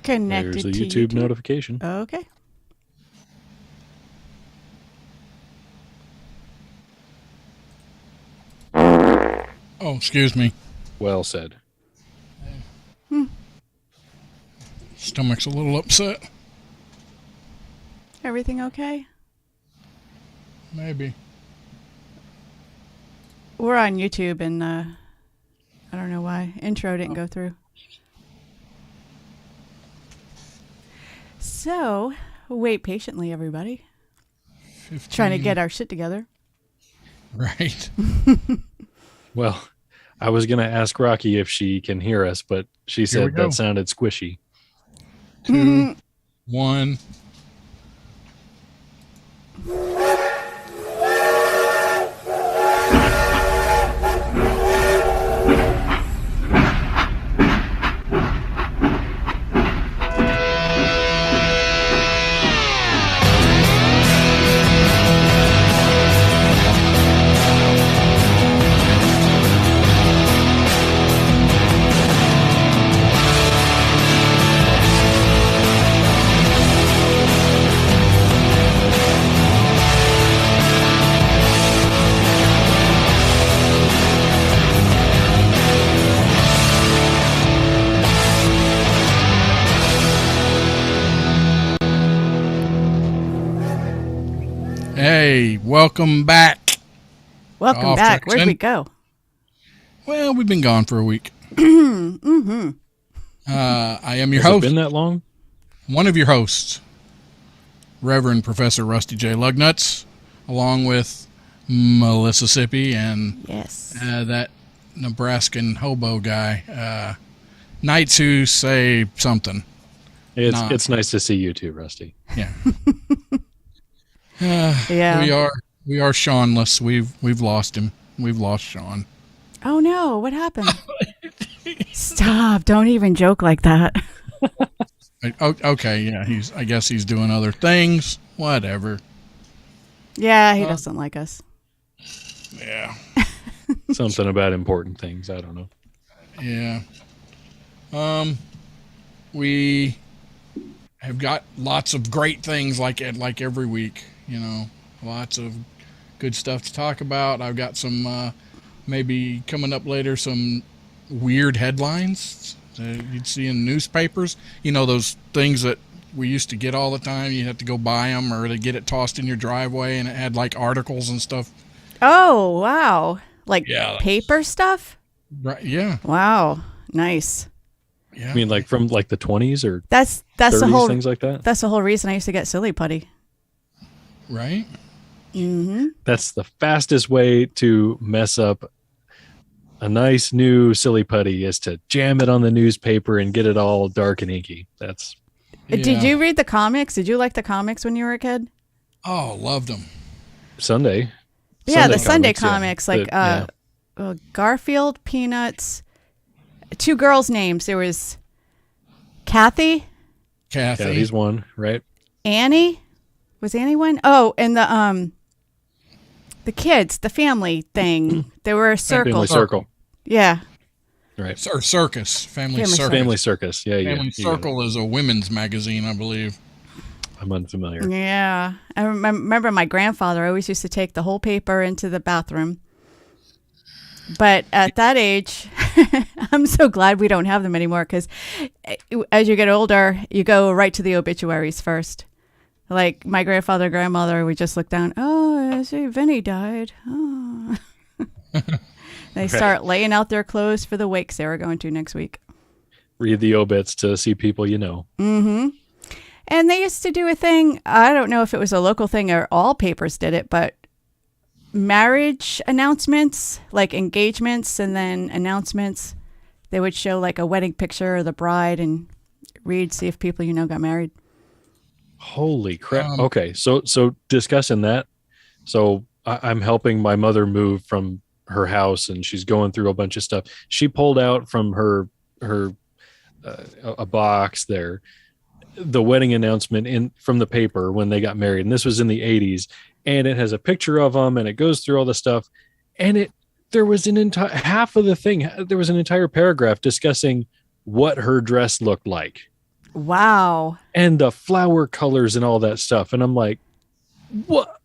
Connected There's to a YouTube YouTube notification. Okay. Oh, excuse me. Well said. Stomach's a little upset. Everything okay? Maybe. We're on YouTube and I don't know why. Intro didn't go through. So, wait patiently, everybody. 15. Trying to get our shit together. Right. Well, I was going to ask Rocky if she can hear us, but she we said go. that sounded squishy. 2, 1. Hey, welcome back. Welcome Off back. Track Where'd we go? Well, we've been gone for a week. Mm-hmm. I am your Has it host, been that long? one of your hosts, Reverend Professor Rusty J. Lugnuts, along with Melissa Sippy and Yes. that Nebraskan hobo guy, Knights who say something. It's nice to see you too, Rusty. Yeah. Yeah. We are Seanless. We've lost him. We've lost Sean. Oh no, what happened? Stop. Don't even joke like that. Okay, yeah, I guess he's doing other things. Whatever. Yeah, he doesn't like us. Yeah. Something about important things. I don't know. Yeah. We have got lots of great things like every week, lots of good stuff to talk about. I've got some maybe coming up later, some weird headlines that you'd see in newspapers. Those things that we used to get all the time. You had to go buy them or to get it tossed in your driveway, and it had like articles and stuff. Oh, wow. Like Yeah. paper stuff? Right. Yeah. Wow. Nice. Yeah. I mean, like from like the 20s or That's 30s, the whole things like that. That's the whole reason I used to get silly putty. Right. Mm-hmm. That's the fastest way to mess up a nice new silly putty is to jam it on the newspaper and get it all dark and inky. That's Did you read the comics? Did you like the comics when you were a kid? Oh, loved them. Sunday. Yeah, the Sunday comics, comics, yeah. Garfield, Peanuts, two girls' names. There was Kathy, Kathy's one, right? Annie. Was Annie one? Oh, and the kids, the family thing. They were a circle. Family Circle. Yeah. Right. Or Circus. Family Family Circus. Family Circus. Yeah, yeah. Family Circle is a women's magazine, I believe. I'm unfamiliar. Yeah. I remember my grandfather always used to take the whole paper into the bathroom. But at that age, I'm so glad we don't have them anymore because as you get older, you go right to the obituaries first. Like my grandfather, grandmother, we just look down. Oh, I see Vinny died. Oh. They start laying out their clothes for the wakes they were going to next week. Read the obits to see people you know. Mm-hmm. And they used to do a thing. I don't know if it was a local thing or all papers did it, but marriage announcements, like engagements and then announcements, they would show like a wedding picture of the bride and read, see if people you know got married. Holy crap. Okay. So discussing that. So I'm helping my mother move from her house and she's going through a bunch of stuff. She pulled out from her a box there, the wedding announcement from the paper when they got married. And this was in the 80s. And it has a picture of them and it goes through all the stuff. And there was an entire half of the thing. There was an entire paragraph discussing what her dress looked like. Wow. and the flower colors and all that stuff. And I'm like, what?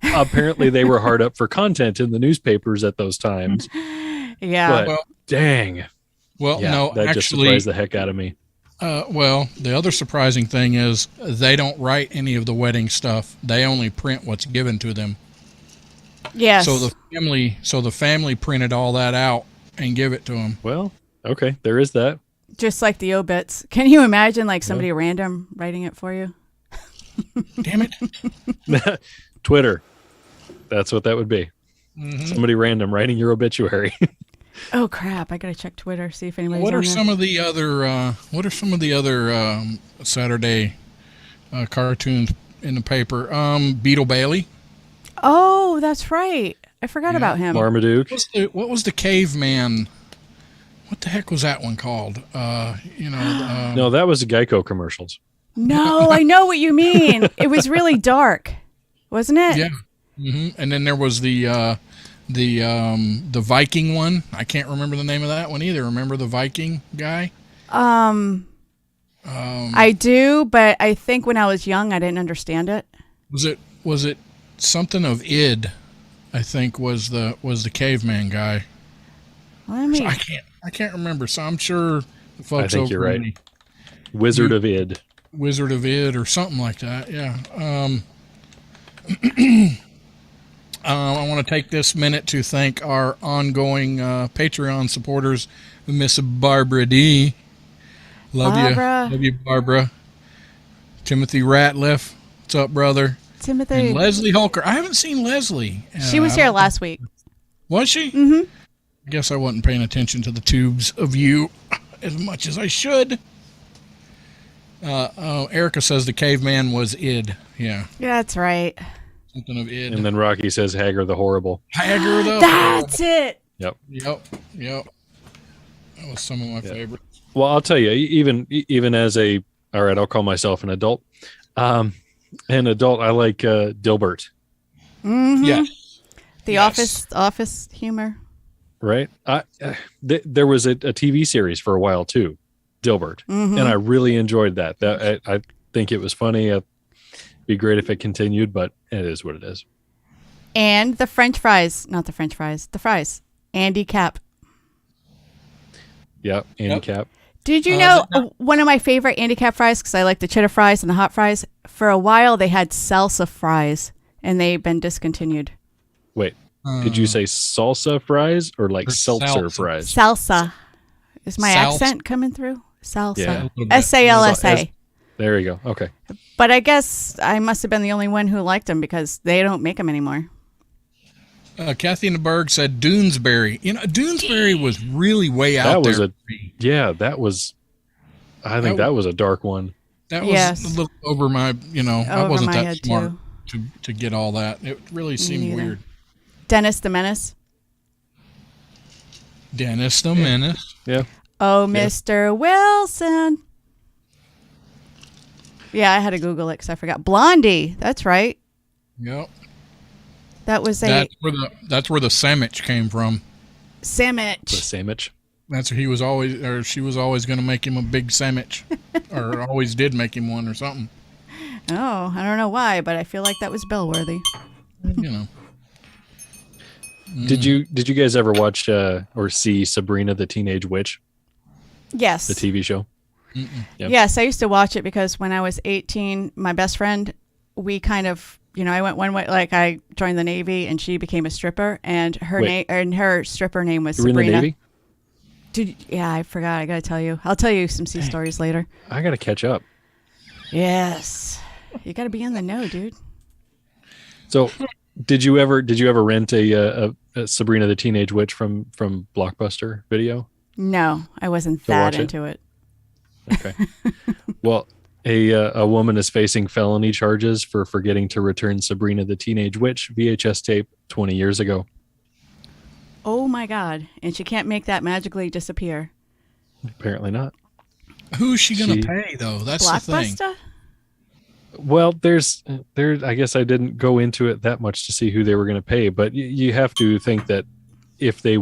Apparently they were hard up for content in the newspapers at those times. Yeah. But Well- dang. Well, Yeah, no, that just actually, surprised the heck out of me. well, the other surprising thing is they don't write any of the wedding stuff. They only print what's given to them. Yes. So the family printed all that out and give it to them. Well, okay, there is that. Just like the obits. Can you imagine like somebody random writing it for you? Damn it! Twitter. That's what that would be. Mm-hmm. Somebody random writing your obituary. Oh crap! I gotta check Twitter, see if anybody's What on are there. some of the other? What are some of the other Saturday cartoons in the paper? Beetle Bailey. Oh, that's right. I forgot about him. Marmaduke. What was the caveman? What the heck was that one called? No, that was the Geico commercials. No, I know what you mean. It was really dark, wasn't it? Yeah. And then there was the Viking one. I can't remember the name of that one either. Remember the Viking guy? I do, but I think when I was young, I didn't understand it. Was it something of id? I think was the caveman guy. Let me. So I can't remember. So I'm sure the folks I think over you're right. in the Wizard of Id. Wizard of Id or something like that. Yeah. I want to take this minute to thank our ongoing Patreon supporters, Miss Barbara D. Barbara. Love you, Barbara. Timothy Ratliff. What's up, brother? Timothy. And Leslie Holker. I haven't seen Leslie. She was here last week. Was she? Mm-hmm. I guess I wasn't paying attention to the tubes of you as much as I should. Erica says the caveman was id. Yeah. Yeah, that's right. Something of id. And then Rocky says Hagar the Horrible. Hagar the That's it. Yep. Yep. That was some of my favorites. Well, I'll tell you, even as all right, I'll call myself an adult. An adult, I like Dilbert. Mm-hmm. Yeah. The Yes. office humor. Right? There was a TV series for a while too, Dilbert, Mm-hmm. and I really enjoyed that. I think it was funny. It'd be great if it continued, but it is what it is. And the French fries, not the French fries, the fries. Andy Cap. Yeah, Andy Yep. Cap. Did you know one of my favorite Andy Cap fries, because I like the cheddar fries and the hot fries, for a while they had salsa fries, and they've been discontinued. Wait, did you say salsa fries or like Or seltzer salsa. fries? Salsa. Is my Salsa. accent coming through? Salsa. Yeah. A little bit. S-A-L-S-A. There you go. Okay. But I guess I must have been the only one who liked them because they don't make them anymore. Kathy in the Berg said Doonesbury. Doonesbury was really way out That was there. that was, I think that was a dark one. That was Yes. a little over my, I Over wasn't my that head, smart too. to get all that. It really seemed neither. weird. Dennis the Menace. Dennis the Menace. Yeah. Oh, Mr. Wilson. Yeah, I had to Google it because I forgot. Blondie. That's right. Yep. That was a That's where the sandwich came from. The sandwich. sandwich. That's what she was always going to make him a big sandwich, or always did make him one or something. Oh, I don't know why, but I feel like that was bellworthy. Did you guys ever watch or see Sabrina the Teenage Witch, Yes. the TV show? Yep. Yes, I used to watch it because when I was 18, my best friend, we kind of, I went one way, like I joined the Navy and she became a stripper, and her stripper name was You were in the Sabrina. Navy? Dude, yeah, I forgot. I got to tell you. I'll tell you some sea stories later. I got to catch up. Yes. You got to be in the know, dude. So, did you ever rent a Sabrina the Teenage Witch from Blockbuster Video? No, I wasn't To that watch it? into it. Okay. Well, a woman is facing felony charges for forgetting to return Sabrina the Teenage Witch VHS tape 20 years ago. Oh my God. And she can't make that magically disappear. Apparently not. Who's she going to pay though? That's the thing. Blockbuster? Well, I guess I didn't go into it that much to see who they were going to pay, but you have to think that if they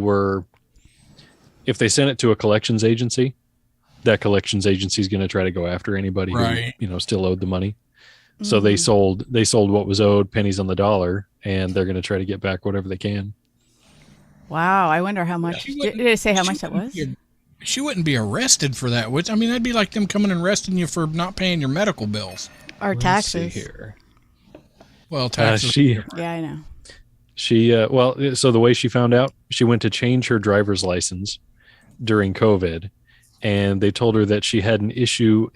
sent it to a collections agency, that collections agency is going to try to go after anybody Right. who, still owed the money. So they sold what was owed, pennies on the dollar, and they're going to try to get back whatever they can. Wow, I wonder how much. Did it say how much that was? She wouldn't be arrested for that, which, I mean, that'd be like them coming and arresting you for not paying your medical bills. Or taxes. Let's see here. Well, taxes. Yeah, I know. So the way she found out, she went to change her driver's license during COVID, and they told her that she had an issue.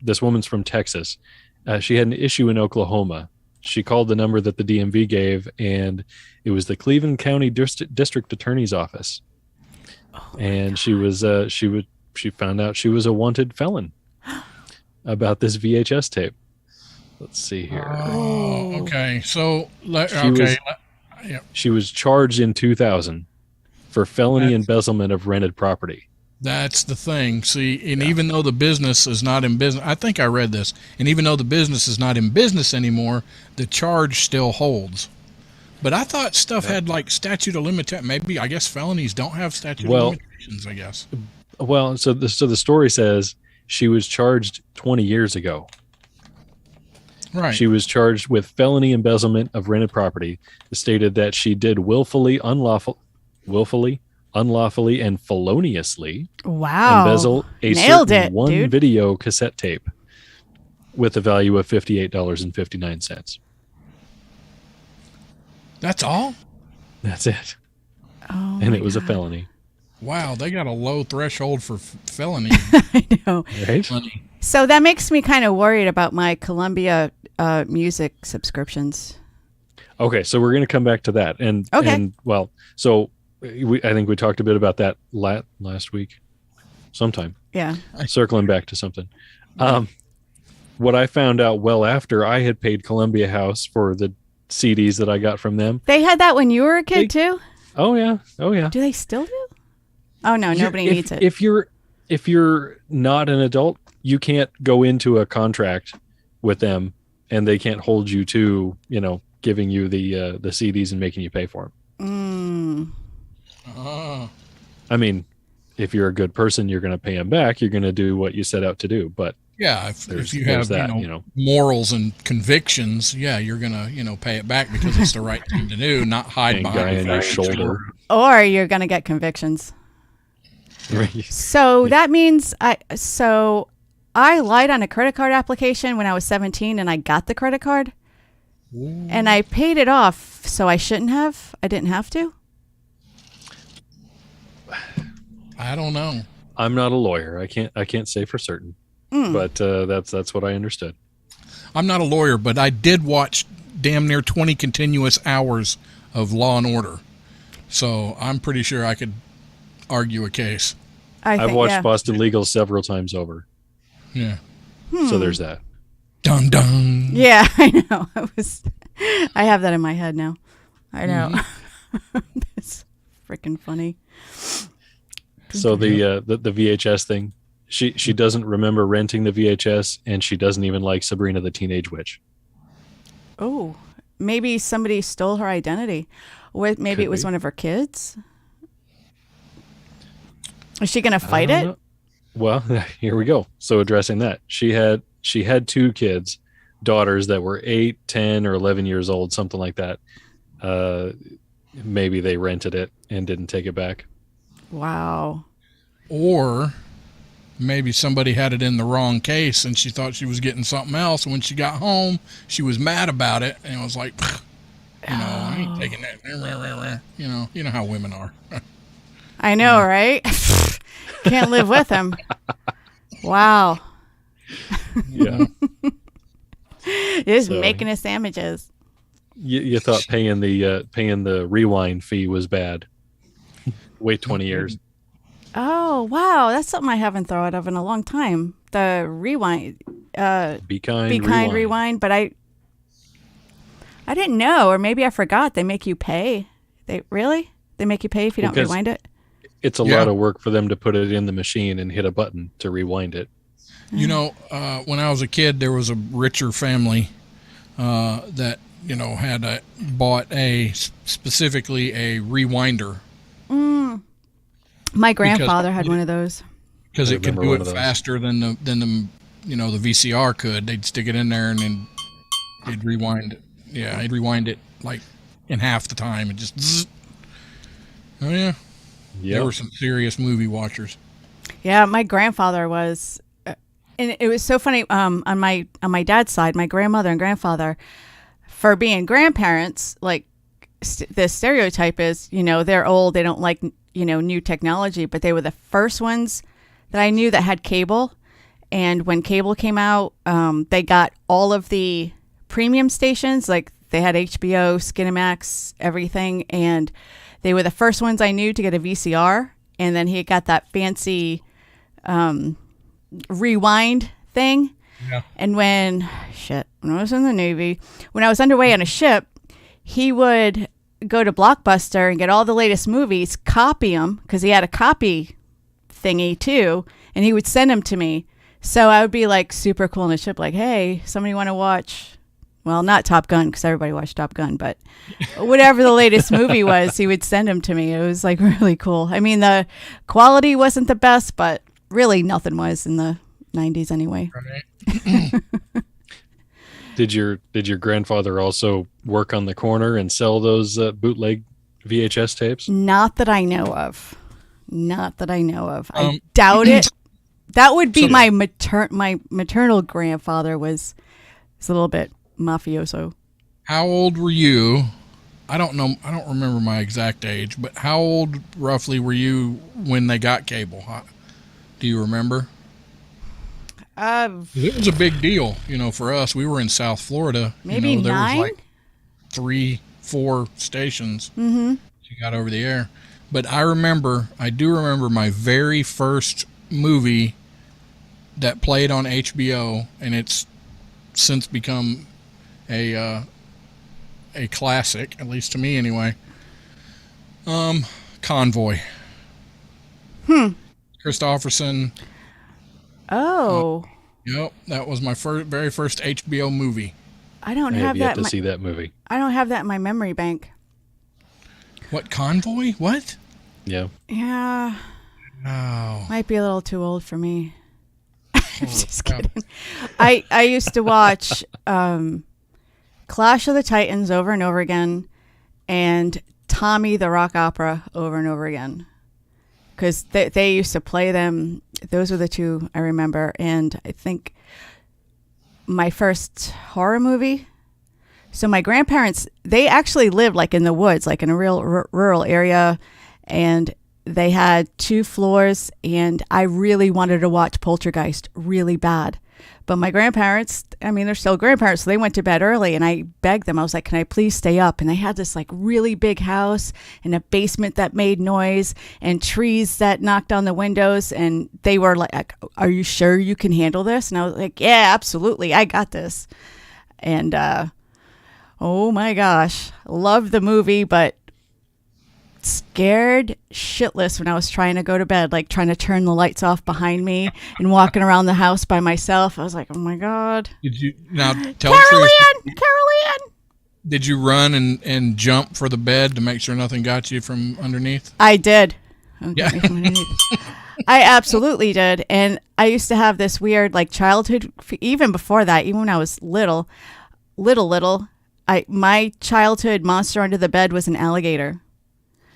This woman's from Texas. She had an issue in Oklahoma. She called the number that the DMV gave, and it was the Cleveland County District Attorney's Office. And she found out she was a wanted felon about this VHS tape. Let's see here. Oh, okay. So, she was charged in 2000 for felony embezzlement of rented property. That's the thing. See, and even though the business is not in business, I think I read this, and even though the business is not in business anymore, the charge still holds. But I thought stuff had like statute of limitations. Maybe, I guess felonies don't have statute of limitations, I guess. Well, so the story says she was charged 20 years ago. Right. She was charged with felony embezzlement of rented property. It stated that she did willfully, unlawfully, and feloniously embezzle a certain video cassette tape with a value of $58.59. That's all? That's it. Oh, and it was a felony. Wow, they got a low threshold for felony. I know. Right? So that makes me kind of worried about my Columbia music subscriptions. Okay, so we're going to come back to that. I think we talked a bit about that last week sometime. Yeah. Circling back to something. What I found out well after I had paid Columbia House for the CDs that I got from them. They had that when you were a kid too? Oh yeah. Do they still do? Oh no, nobody needs it. If you're not an adult, you can't go into a contract with them and they can't hold you to, giving you the CDs and making you pay for them. I mean, if you're a good person, you're going to pay them back. You're going to do what you set out to do. But yeah, if you have morals and convictions, you're going to pay it back because it's the right thing to do, not hide behind your shoulder. Or you're going to get convictions. So that means I lied on a credit card application when I was 17 and I got the credit card. Ooh. And I paid it off, so I shouldn't have. I didn't have to. I don't know. I'm not a lawyer. I can't say for certain. But that's what I understood. I'm not a lawyer, but I did watch damn near 20 continuous hours of Law and Order. So I'm pretty sure I could argue a case. I've watched Boston Legal several times over. Yeah. So there's that. Dun dun. Yeah, I know. I have that in my head now. I know. That's freaking funny. So the VHS thing, she doesn't remember renting the VHS, and she doesn't even like Sabrina the Teenage Witch. Oh, maybe somebody stole her identity. Maybe it was one of her kids. Is she going to fight it? Well, here we go. So addressing that, she had 2 kids, daughters that were 8, 10, or 11 years old, something like that. Maybe they rented it and didn't take it back. Wow. Or maybe somebody had it in the wrong case and she thought she was getting something else. And when she got home, she was mad about it and was like, I ain't taking that. You know how women are. I know, right? Can't live with him. Wow. Yeah. Just making us sandwiches. You thought paying the rewind fee was bad. Wait 20 years. Oh, wow. That's something I haven't thought of in a long time. The rewind. Be kind, rewind. But I didn't know, or maybe I forgot. They make you pay. They make you pay if you don't rewind it? It's a lot of work for them to put it in the machine and hit a button to rewind it. When I was a kid, there was a richer family that had bought specifically a rewinder. My grandfather had one of those. because I it could remember do one it of those. faster than the the VCR could. They'd stick it in there and then it'd rewind it. Yeah, it'd rewind it like in half the time. It just zzz. Oh yeah, they were some serious movie watchers. Yeah, my grandfather was, and it was so funny. On my dad's side, my grandmother and grandfather, for being grandparents, like the stereotype is, they're old, they don't like new technology, but they were the first ones that I knew that had cable. And when cable came out, they got all of the premium stations, like they had HBO, Skinamax, everything, and they were the first ones I knew to get a VCR. And then he got that fancy rewind thing. Yeah. And when I was in the Navy, when I was underway on a ship, he would go to Blockbuster and get all the latest movies, copy them, because he had a copy thingy too, and he would send them to me. So I would be like super cool on the ship, like, hey, somebody want to watch, well, not Top Gun, because everybody watched Top Gun, but whatever the latest movie was, he would send them to me. It was like really cool. I mean, the quality wasn't the best, but really nothing was in the 90s anyway. Right. Did your grandfather also work on the corner and sell those bootleg VHS tapes? Not that I know of. I doubt it. That would be my maternal grandfather was a little bit mafioso. How old were you? I don't know. I don't remember my exact age, but how old roughly were you when they got cable? Do you remember? It was a big deal, for us. We were in South Florida. Maybe there 9? was like 3-4 stations. Mm-hmm. You got over the air. But I do remember my very first movie that played on HBO, and it's since become a classic, at least to me anyway. Convoy. Christopherson. Oh. Yep, that was my very first HBO movie. I don't I have have yet that. to see that movie. I don't have that in my memory bank. What, Convoy? What? Yeah. Yeah. Oh. Might be a little too old for me. I'm just kidding. I used to watch Clash of the Titans over and over again, and Tommy the Rock Opera over and over again, because they used to play them. Those were the two I remember. And I think my first horror movie. So my grandparents, they actually lived like in the woods, like in a real rural area, and they had 2 floors, and I really wanted to watch Poltergeist really bad. But my grandparents, I mean, they're still grandparents, so they went to bed early, and I begged them. I was like, can I please stay up? And they had this like really big house and a basement that made noise and trees that knocked on the windows. And they were like, are you sure you can handle this? And I was like, yeah, absolutely. I got this. And, oh my gosh, loved the movie, but scared shitless when I was trying to go to bed, like trying to turn the lights off behind me and walking around the house by myself. I was like, oh my God. Did you now tell Carol Trish? Ann! Did you run and jump for the bed to make sure nothing got you from underneath? I did. Yeah. I absolutely did. And I used to have this weird like childhood, even before that, even when I was little, my childhood monster under the bed was an alligator.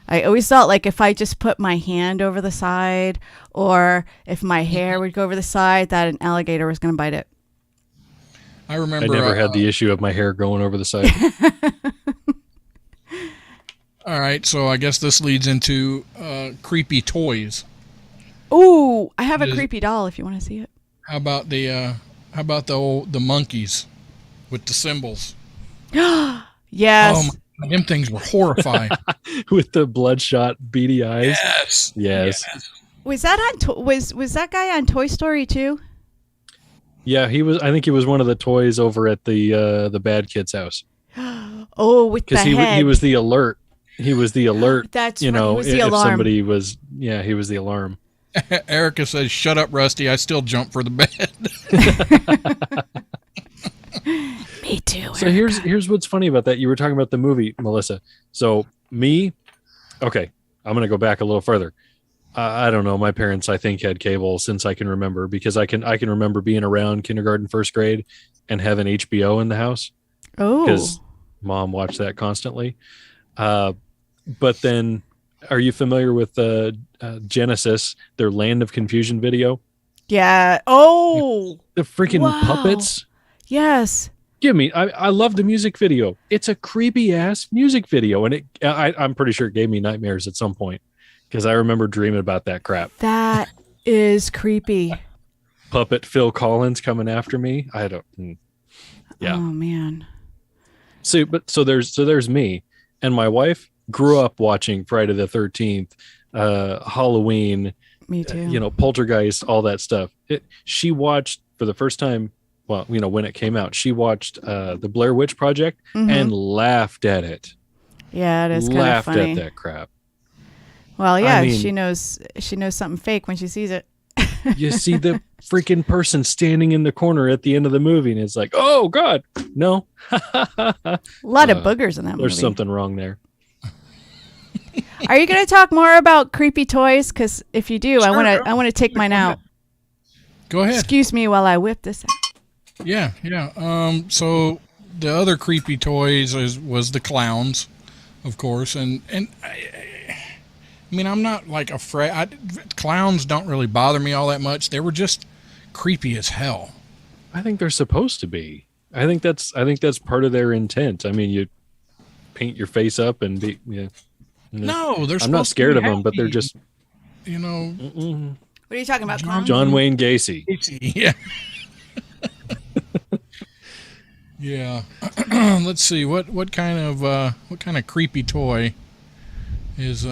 I always thought like if I just put my hand over the side, or if my hair would go over the side, that an alligator was going to bite it. I remember. I never had the issue of my hair going over the side. All right, so I guess this leads into creepy toys. Ooh, I have a creepy doll if you want to see it. How about the monkeys with the symbols? Yes. Oh my, them things were horrifying. With the bloodshot beady eyes. Yes. Was that on? Was that guy on Toy Story too? Yeah, he was. I think he was one of the toys over at the bad kid's house. Oh, with the head. He was the alert. He was the alert. That's you right, know, he was the if alarm. somebody was, he was the alarm. Erica says, "Shut up, Rusty. I still jump for the bed." Me too. So here's what's funny about that. You were talking about the movie, Melissa. So I'm going to go back a little further. I don't know. My parents, I think, had cable since I can remember, because I can remember being around kindergarten, first grade, and having HBO in the house Oh, because mom watched that constantly. Uh, but then, are you familiar with Genesis, their Land of Confusion video? yeah. Oh, The freaking wow. puppets. Yes. Give me. I love the music video. It's a creepy ass music video, and I'm pretty sure it gave me nightmares at some point because I remember dreaming about that crap. That is creepy. Puppet Phil Collins coming after me. I don't. Yeah. Oh man. So there's me, and my wife grew up watching Friday the 13th, Halloween, Me too. Poltergeist, all that stuff. She watched for the first time. Well, when it came out, she watched the Blair Witch Project and laughed at it. Yeah, it is kind of Laughed at funny. that crap. Well, I yeah, mean, she knows something fake when she sees it. you see the freaking person standing in the corner at the end of the movie, and it's like, oh God, no. A lot of boogers in that movie. There's something wrong there. Are you going to talk more about creepy toys? Because if you do, Sure, I want to take mine out. Go ahead. Excuse me while I whip this out. Yeah. So the other creepy toys was the clowns, of course, and I mean, I'm not like afraid. Clowns don't really bother me all that much. They were just creepy as hell. I think they're supposed to be. I think that's part of their intent. I mean, you paint your face up and be. Yeah. No, they're. I'm not scared of them, but they're just. What are you talking about, clowns? John Wayne Gacy. Yeah. Yeah. Let's see what kind of creepy toy is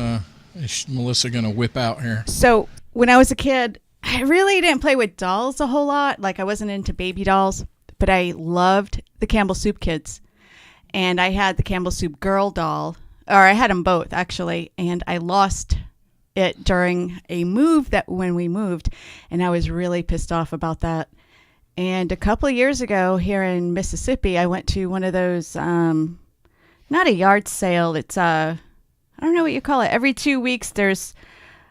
Melissa gonna whip out here? So when I was a kid, I really didn't play with dolls a whole lot. Like I wasn't into baby dolls, but I loved the Campbell Soup kids. And I had the Campbell Soup girl doll, or I had them both actually, and I lost it during a move when we moved, and I was really pissed off about that. And a couple of years ago here in Mississippi, I went to one of those, not a yard sale. It's I don't know what you call it. Every 2 weeks, there's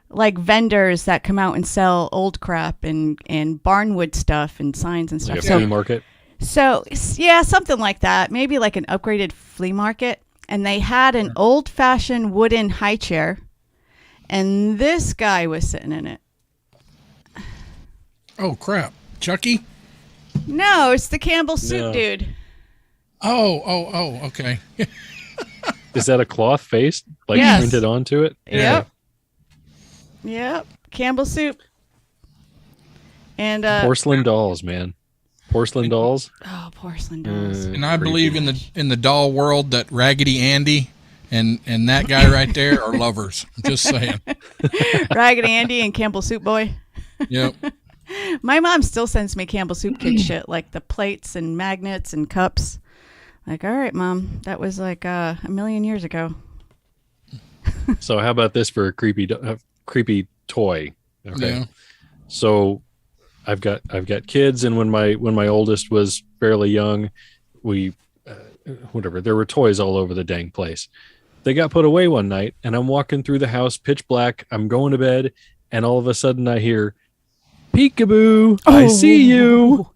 like vendors that come out and sell old crap and barnwood stuff and signs and stuff. Like a flea market. So yeah, something like that. Maybe like an upgraded flea market. And they had an old-fashioned wooden high chair, and this guy was sitting in it. Oh crap, Chucky? No, it's the Campbell Soup No. dude. Oh, okay. Is that a cloth face like Yes. printed onto it? Yep. Campbell Soup. And Porcelain dolls, man. Porcelain dolls. oh, porcelain dolls. And I believe in the doll world that Raggedy Andy and that guy right there are lovers. I'm just saying. Raggedy Andy and Campbell Soup boy. Yep. My mom still sends me Campbell Soup kid shit, like the plates and magnets and cups. Like, all right, Mom, that was like a million years ago. So how about this for a creepy toy? Okay. Yeah. So I've got kids, and when my oldest was fairly young, we there were toys all over the dang place. They got put away one night, and I'm walking through the house, pitch black. I'm going to bed, and all of a sudden I hear, "Peekaboo! I see you."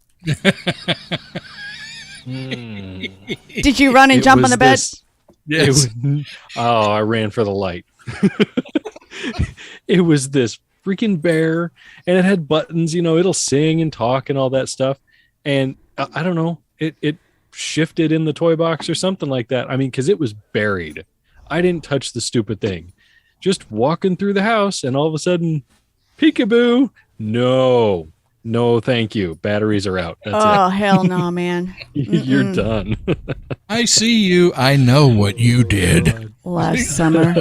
Did you run and jump on the bed? Yes. I ran for the light. It was this freaking bear, and it had buttons. It'll sing and talk and all that stuff. And I don't know, it shifted in the toy box or something like that. I mean, because it was buried. I didn't touch the stupid thing. Just walking through the house, and all of a sudden, peekaboo! No, thank you. Batteries are out. That's Oh, hell no, man. it. You're done. I see you. I know what you did. Last summer.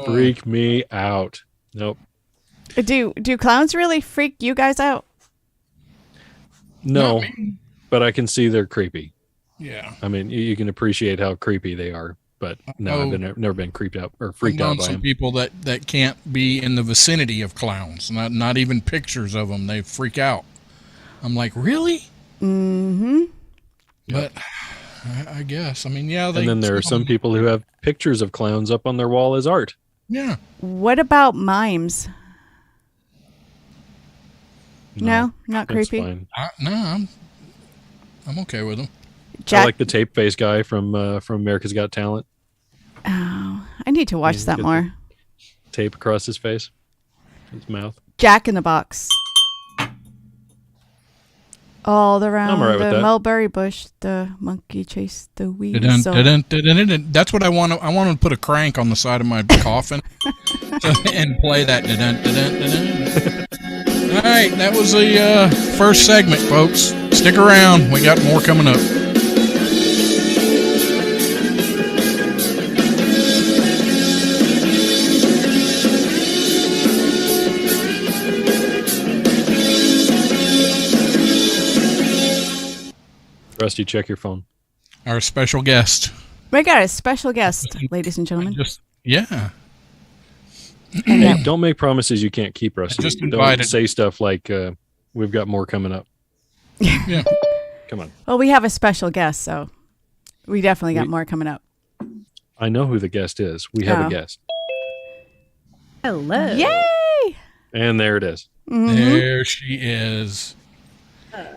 Freak me out. Nope. Do clowns really freak you guys out? No, but I can see they're creepy. Yeah. I mean, you can appreciate how creepy they are, but no, I've never been creeped out or freaked I've known out by some them. people that can't be in the vicinity of clowns. Not even pictures of them. They freak out. I'm like, really? Mm-hmm. But I guess. I mean, yeah. And then there are some people who have pictures of clowns up on their wall as art. Yeah. What about mimes? No, not That's creepy. fine. No, I'm okay with them. Jack, I like the tape face guy from America's Got Talent. oh, I need to watch He's that got more. Tape across his face, his mouth. Jack in the Box. All around I'm all right with the that. mulberry bush, the monkey chased the weasel. That's what I want. I want to put a crank on the side of my coffin and play that. All right, that was the first segment, folks. Stick around. We got more coming up. Rusty, check your phone. Our special guest. We got a special guest, ladies and gentlemen. Yeah. Hey, don't make promises you can't keep, Rusty. just Don't invited- say stuff like, we've got more coming up. Yeah. Come on. Well, we have a special guest, so we definitely got more coming up. I know who the guest is. We have Oh. a guest. Hello. Yay! And there it is. There she is.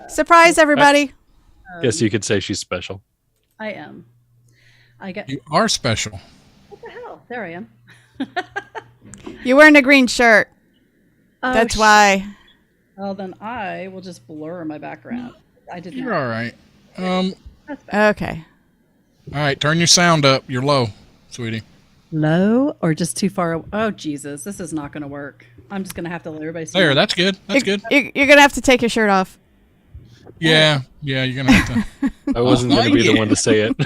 Surprise, everybody. Guess you could say she's special. I am. I get. You are special. What the hell? There I am. You're wearing a green shirt. Oh, That's why. Well, then I will just blur my background. I did You're not. all right. All Okay. right. Turn your sound up. You're low, sweetie. Low or just too far? Oh, Jesus. This is not going to work. I'm just going to have to let everybody see. There. me. That's good. That's good. You're going to have to take your shirt off. Yeah. Yeah. You're gonna have to. I wasn't going to be the one to say it.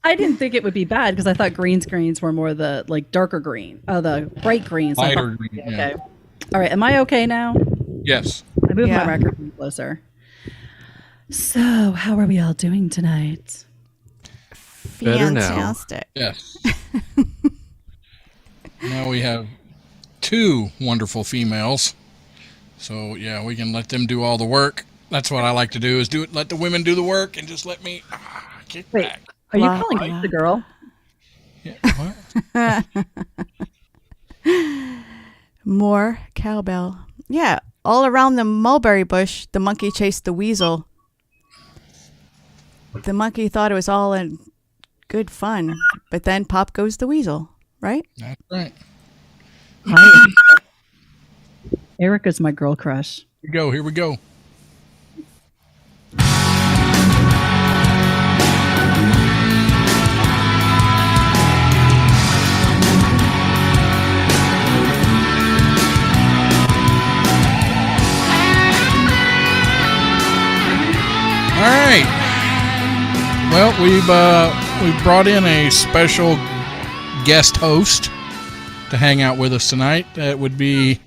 I didn't think it would be bad because I thought green screens were more the like darker green. Oh, the bright green. So I Lighter thought- green, yeah. Okay. All right. Am I okay now? Yes. I moved Yeah. my microphone closer. So, how are we all doing tonight? Better now. Fantastic. Yes. Now we have two wonderful females. So yeah, we can let them do all the work. That's what I like to do is do it. Let the women do the work and just let me kick Wait, back. are you Blah, calling blah. me the girl? Yeah. What? More cowbell. Yeah. All around the mulberry bush, the monkey chased the weasel. The monkey thought it was all in good fun, but then pop goes the weasel, right? That's right. Hi. Erica's my girl crush. Here we go. Here we go. All right. Well, we've brought in a special guest host to hang out with us tonight. That would be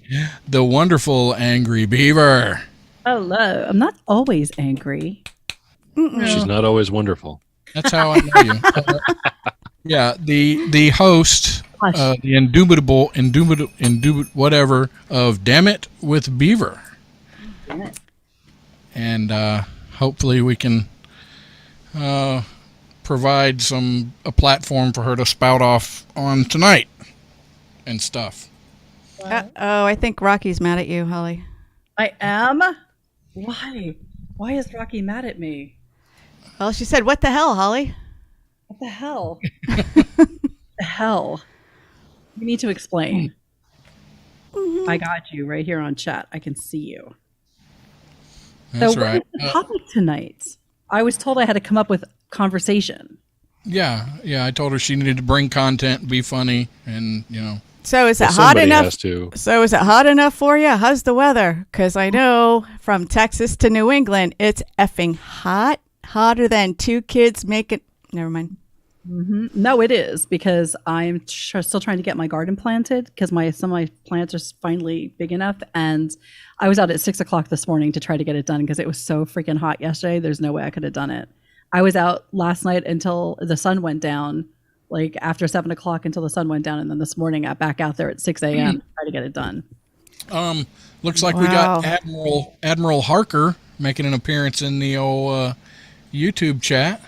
the wonderful Angry Beaver. Hello. I'm not always angry. She's not always wonderful. That's how I know you. Yeah, the host, the indubitable whatever of Damn It with Beaver. Damn it. And hopefully we can provide a platform for her to spout off on tonight and stuff. Oh, I think Rocky's mad at you, Holly. I am? Why? Why is Rocky mad at me? Well, she said, "What the hell, Holly?" What the hell? The hell? You need to explain. I got you right here on chat. I can see you. That's so right. What is the topic tonight? I was told I had to come up with conversation. Yeah. I told her she needed to bring content, be funny, and So is it Well, hot somebody enough? has to. So is it hot enough for you? How's the weather? Because I know from Texas to New England, it's effing hot, hotter than two kids making. Never mind. No, it is because I'm still trying to get my garden planted because some of my plants are finally big enough. And I was out at 6:00 this morning to try to get it done because it was so freaking hot yesterday. There's no way I could have done it. I was out last night until the sun went down, like after 7:00 until the sun went down. And then this morning I back out there at 6 a.m. to try to get it done. looks like we got Admiral Harker making an appearance in the old YouTube chat.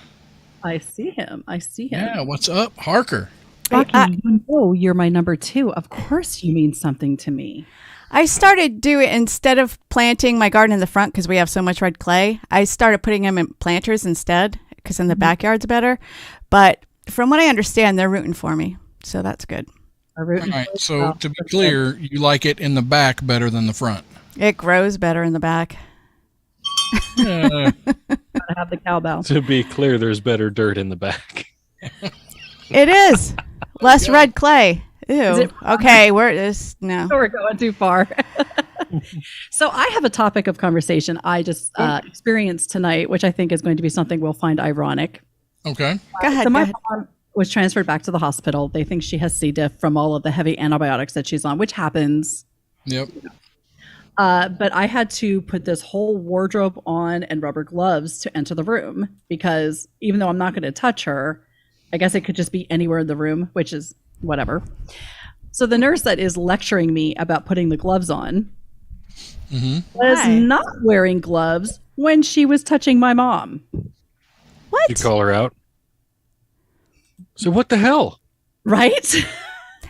I see him. Yeah, what's up, Harker? Rocky, you know you're my number 2. Of course you mean something to me. I started doing, instead of planting my garden in the front because we have so much red clay, I started putting them in planters instead because in the backyard's better. But from what I understand, they're rooting for me. So that's good. All right. So to be clear, you like it in the back better than the front. It grows better in the back. Uh, Gotta have the cowbell. To be clear, there's better dirt in the back. It is. Less red clay. Ew. Okay, we're this no. We're going too far. So I have a topic of conversation I just experienced tonight, which I think is going to be something we'll find ironic. okay. Go ahead. So Go my ahead. mom was transferred back to the hospital. They think she has C. diff from all of the heavy antibiotics that she's on, which happens. Yep. But I had to put this whole wardrobe on and rubber gloves to enter the room because even though I'm not going to touch her, I guess it could just be anywhere in the room, which is whatever. So the nurse that is lecturing me about putting the gloves on was Why? not wearing gloves when she was touching my mom. What? You call her out. So what the hell? Right?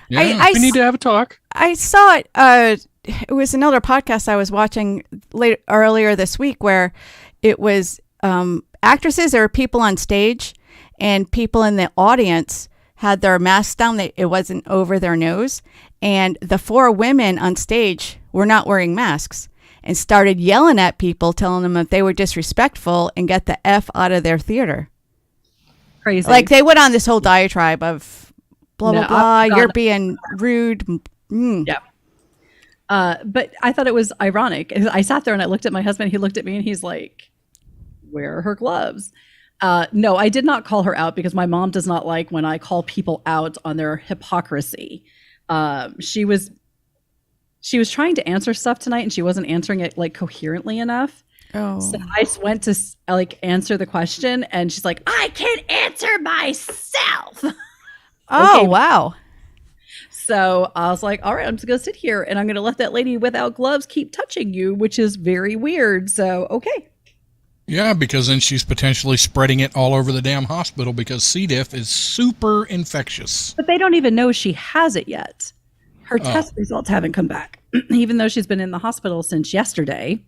Yeah. We need to have a talk. I saw it. It was another podcast I was watching earlier this week where it was actresses or people on stage and people in the audience had their masks down. It wasn't over their nose. And the 4 women on stage were not wearing masks and started yelling at people, telling them that they were disrespectful and get the F out of their theater. Crazy. Like they went on this whole diatribe of blah, No, blah, blah. I'm You're not- being rude. Yeah. But I thought it was ironic. I sat there and I looked at my husband. He looked at me and he's like, where are her gloves? No, I did not call her out because my mom does not like when I call people out on their hypocrisy. She was trying to answer stuff tonight and she wasn't answering it like coherently enough. Oh. So I went to like answer the question and she's like, I can answer myself. Oh, Okay. wow. So I was like, all right, I'm just going to sit here and I'm going to let that lady without gloves keep touching you, which is very weird. So, okay. Yeah, because then she's potentially spreading it all over the damn hospital because C. diff is super infectious. But they don't even know she has it yet. Her test results haven't come back, even though she's been in the hospital since yesterday.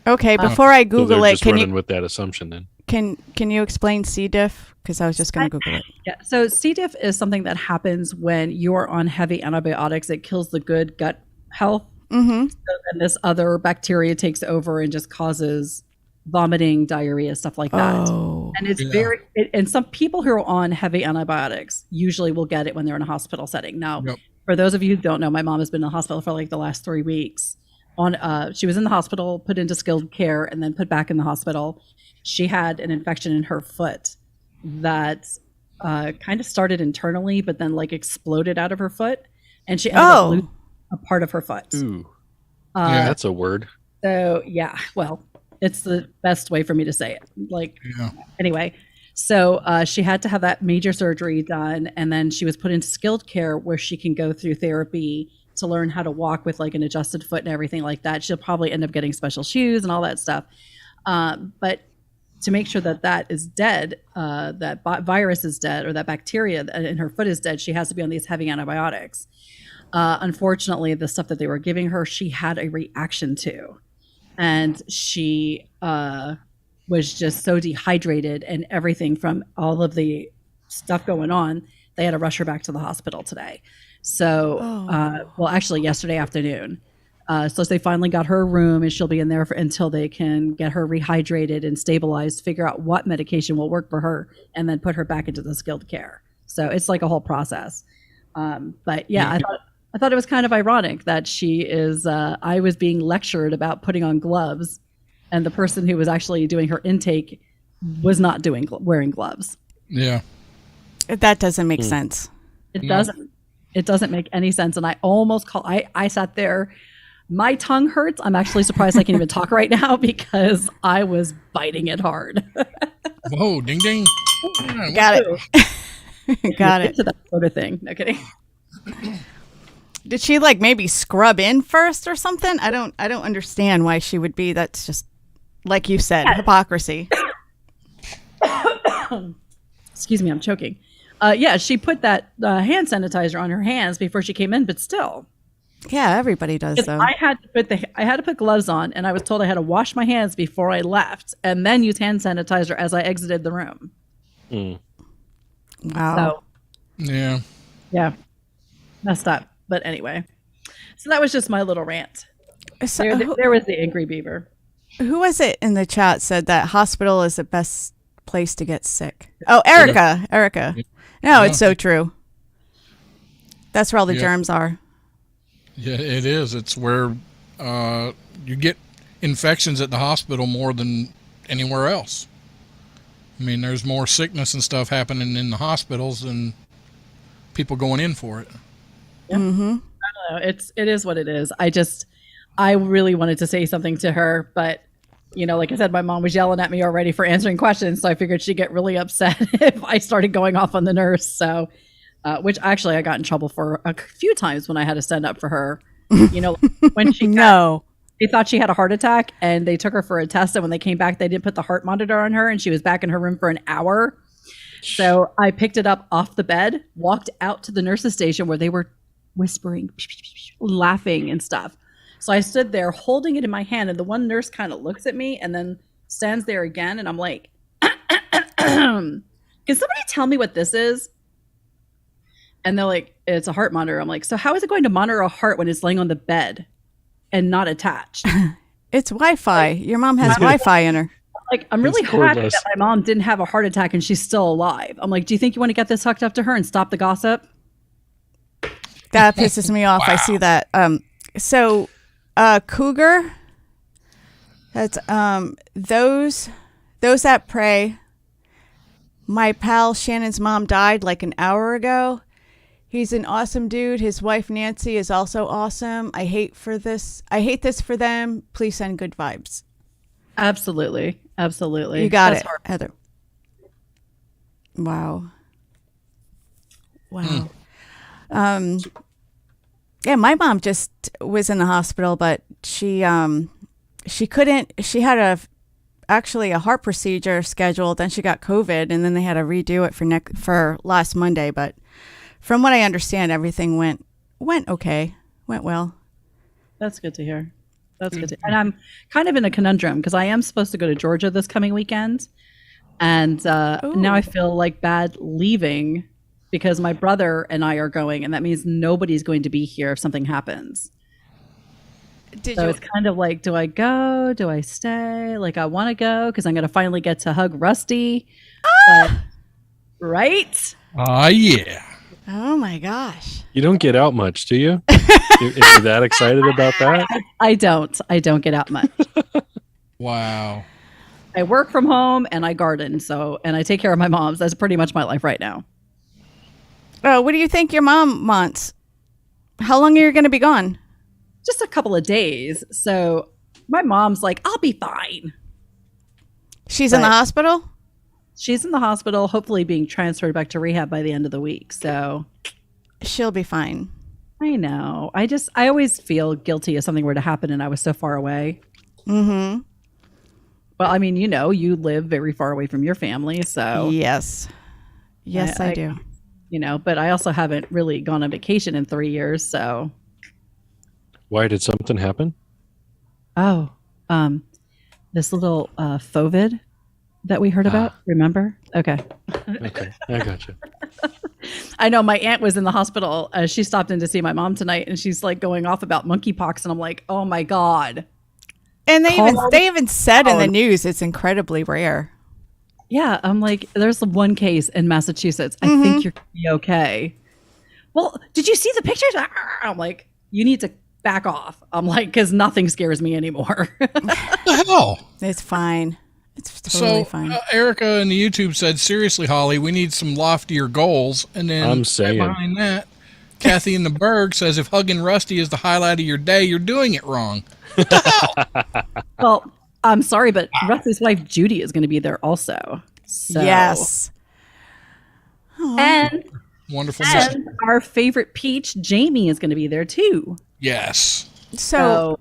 Okay, before I So Google they're it, just can running you with that assumption then. can you explain C. diff? Because I was just going to Google it. Yeah. So C. diff is something that happens when you're on heavy antibiotics. It kills the good gut health. Mm-hmm. So then this other bacteria takes over and just causes vomiting, diarrhea, stuff like that. Oh, And it's Yeah. and some people who are on heavy antibiotics usually will get it when they're in a hospital setting. Now, Yep. for those of you who don't know, my mom has been in the hospital for like the last 3 weeks. She was in the hospital, put into skilled care, and then put back in the hospital. She had an infection in her foot that kind of started internally, but then like exploded out of her foot, and she ended up losing a part of her foot. Ooh, Yeah. that's a word. So yeah, well, it's the best way for me to say it. Like Yeah. anyway, so she had to have that major surgery done, and then she was put into skilled care where she can go through therapy to learn how to walk with like an adjusted foot and everything like that. She'll probably end up getting special shoes and all that stuff. But to make sure that that is dead, that virus is dead, or that bacteria in her foot is dead, she has to be on these heavy antibiotics. Unfortunately, the stuff that they were giving her, she had a reaction to. And she was just so dehydrated and everything from all of the stuff going on, they had to rush her back to the hospital today. So, well, actually yesterday afternoon. So they finally got her a room and she'll be in there until they can get her rehydrated and stabilized, figure out what medication will work for her, and then put her back into the skilled care. So it's like a whole process. But yeah, I thought it was kind of ironic that she is, I was being lectured about putting on gloves, and the person who was actually doing her intake was not wearing gloves. Yeah. that doesn't make sense. It doesn't make any sense. And I almost I sat there, my tongue hurts. I'm actually surprised I can even talk right now because I was biting it hard. Whoa, ding ding. Yeah, Got it. Got it. Into that sort of thing. No kidding. Did she like maybe scrub in first or something? I don't understand why she would be. That's just like you said, hypocrisy. Excuse me, I'm choking. Yeah, she put that hand sanitizer on her hands before she came in, but still. Yeah, everybody does though. I had to put gloves on, and I was told I had to wash my hands before I left, and then use hand sanitizer as I exited the room. Wow. So, Yeah. Messed up. But anyway, so that was just my little rant. So, There was the angry beaver. who was it in the chat said that hospital is the best place to get sick? Oh, Erica. Erica. No, it's so true. That's where all the germs are. Yeah, it is. It's where you get infections at the hospital more than anywhere else. I mean, there's more sickness and stuff happening in the hospitals than people going in for it. Yeah. Mm-hmm. I don't know. It is what it is. I really wanted to say something to her, but like I said, my mom was yelling at me already for answering questions, so I figured she'd get really upset if I started going off on the nurse. So, which actually I got in trouble for a few times when I had to stand up for her. When she they thought she had a heart attack, and they took her for a test, and when they came back, they didn't put the heart monitor on her, and she was back in her room for an hour. So I picked it up off the bed, walked out to the nurse's station where they were whispering, laughing and stuff. So I stood there holding it in my hand, and the one nurse kind of looks at me and then stands there again, and I'm like, can somebody tell me what this is? And they're like, it's a heart monitor. I'm like, so how is it going to monitor a heart when it's laying on the bed and not attached? It's Wi-Fi. Your mom has Wi-Fi in her. Like, I'm really happy that my mom didn't have a heart attack and she's still alive. I'm like, do you think you want to get this hooked up to her and stop the gossip? That pisses me off. Wow. I see that. So Cougar, that's those that pray. My pal Shannon's mom died like an hour ago. He's an awesome dude. His wife Nancy is also awesome. I hate this for them. Please send good vibes. Absolutely. You got it, Heather. Wow. Yeah, my mom just was in the hospital, but she couldn't. She had actually a heart procedure scheduled. Then she got COVID, and then they had to redo it for last Monday. But from what I understand, everything went okay, went well. That's good to hear. And I'm kind of in a conundrum because I am supposed to go to Georgia this coming weekend, and now I feel like bad leaving because my brother and I are going, and that means nobody's going to be here if something happens. It's kind of like, do I go? Do I stay? Like, I want to go because I'm going to finally get to hug Rusty. But, right? Yeah. Oh my gosh. You don't get out much, do you? If you're that excited about that? I don't get out much. Wow. I work from home and I garden, and I take care of my moms. That's pretty much my life right now. Oh, what do you think your mom wants? How long are you going to be gone? Just a couple of days. So my mom's like, I'll be fine. She's in the hospital? She's in the hospital, hopefully being transferred back to rehab by the end of the week. So she'll be fine. I know. I always feel guilty if something were to happen and I was so far away. Mm-hmm. Well, I mean, you live very far away from your family, so. Yes. Yes, I do. But I also haven't really gone on vacation in 3 years, so. Why did something happen? Oh, this little FOVID that we heard about. Remember? Okay. Okay, I gotcha. I know my aunt was in the hospital. She stopped in to see my mom tonight, and she's like going off about monkeypox, and I'm like, oh my God. And they even said in the news it's incredibly rare. Yeah, I'm like, there's one case in Massachusetts. I think you're gonna be okay. Well, did you see the pictures? I'm like, you need to back off. I'm like, because nothing scares me anymore. What the hell? It's fine. It's totally fine. Erica in the YouTube said, seriously, Holly, we need some loftier goals. And then I'm saying, behind that, Kathy in the Berg says, if hugging Rusty is the highlight of your day, you're doing it wrong. What the hell? Well, I'm sorry, but Rusty's wife, Judy, is going to be there also. So. Yes. And, wonderful. And our favorite Peach, Jamie, is going to be there too. Yes. So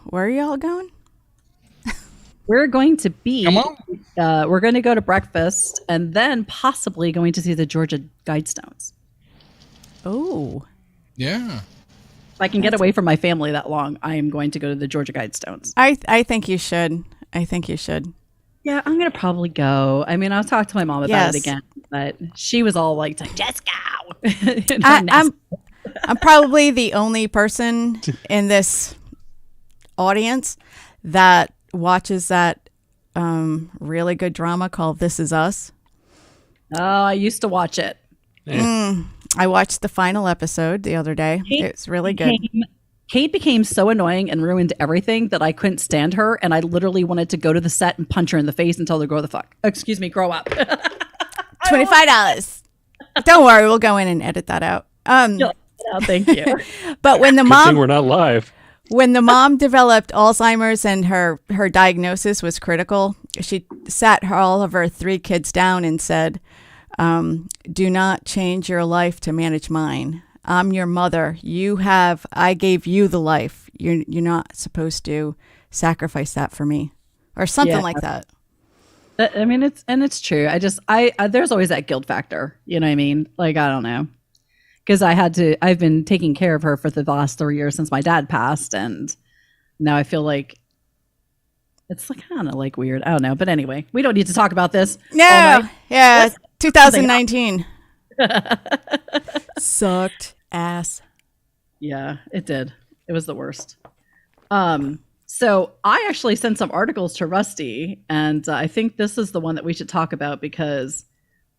where are y'all going? We're going to be We're going to go to breakfast and then possibly going to see the Georgia Guidestones. Oh. Yeah. If I can get away from my family that long, I am going to go to the Georgia Guidestones. I think you should. I think you should. Yeah, I'm going to probably go. I mean, I'll talk to my mom about it again, but she was all like, just go. I'm probably the only person in this audience that watches that really good drama called This Is Us. Oh, I used to watch it. I watched the final episode the other day. It's really good. Kate became so annoying and ruined everything that I couldn't stand her, and I literally wanted to go to the set and punch her in the face and tell her, grow up. $25. Don't worry, we'll go in and edit that out. No, thank you. But when the Good mom thing we're not live. When the mom developed Alzheimer's and her diagnosis was critical, she sat all of her 3 kids down and said, do not change your life to manage mine. I'm your mother. I gave you the life. You're not supposed to sacrifice that for me, or something like that. I mean, it's true. There's always that guilt factor. You know what I mean? Like, I don't know. Because I've been taking care of her for the last 3 years since my dad passed. And now I feel like it's like kind of like weird. I don't know. But anyway, we don't need to talk about this. No. Yeah. 2019. Sucked ass. Yeah, it did. It was the worst. So I actually sent some articles to Rusty, and I think this is the one that we should talk about because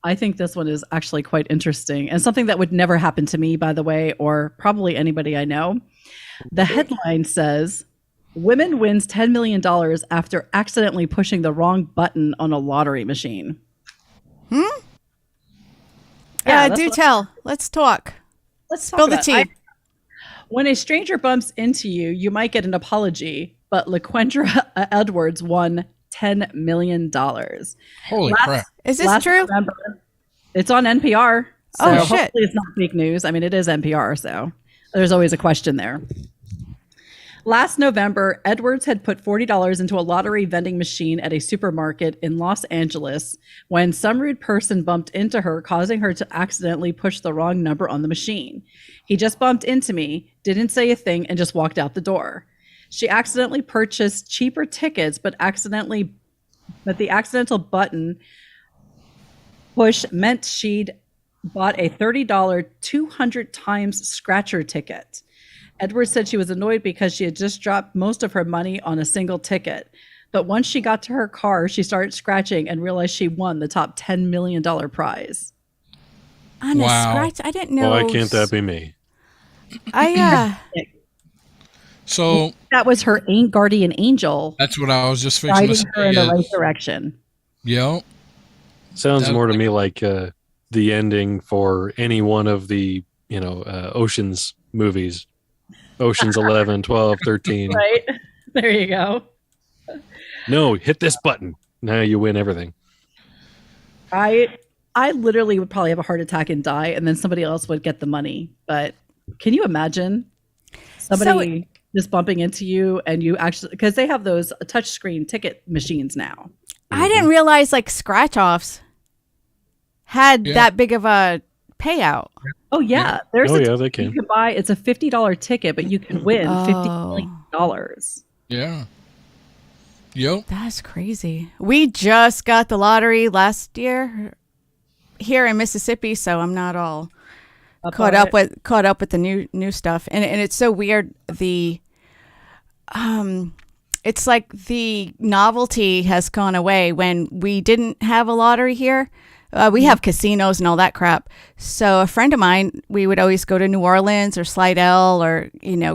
I think this one is actually quite interesting and something that would never happen to me, by the way, or probably anybody I know. The headline says, "Woman wins $10 million after accidentally pushing the wrong button on a lottery machine." Yeah, do tell. Let's talk. Let's spill the tea. When a stranger bumps into you, you might get an apology, but LaQuendra Edwards won $10 million. Holy crap. Is this true? November, it's on NPR. So Oh, shit. Hopefully it's not fake news. I mean, it is NPR, so there's always a question there. Last November, Edwards had put $40 into a lottery vending machine at a supermarket in Los Angeles when some rude person bumped into her, causing her to accidentally push the wrong number on the machine. "He just bumped into me, didn't say a thing, and just walked out the door." She accidentally purchased cheaper tickets, but the accidental button push meant she'd bought a $30 200 times scratcher ticket. Edwards said she was annoyed because she had just dropped most of her money on a single ticket. But once she got to her car, she started scratching and realized she won the top $10 million prize. On a scratch? I didn't know. Why can't that be me? So that was her guardian angel. That's what I was just fixing to say. Her in the right direction. Yep. Sounds more to me like the ending for any one of the, Ocean's movies. Ocean's 11, 12, 13. Right. There you go. No, hit this button. Now you win everything. I literally would probably have a heart attack and die, and then somebody else would get the money. But can you imagine somebody just bumping into you and you actually, because they have those touchscreen ticket machines now. I didn't realize scratch offs had that big of a payout. Oh yeah, they can. You can buy. It's a $50 ticket, but you can win $50 million. Yeah. Yep. That's crazy. We just got the lottery last year here in Mississippi, so I'm not all caught up with the new stuff. And it's so weird. It's like the novelty has gone away. When we didn't have a lottery here, we have casinos and all that crap. So a friend of mine, we would always go to New Orleans or Slidell or,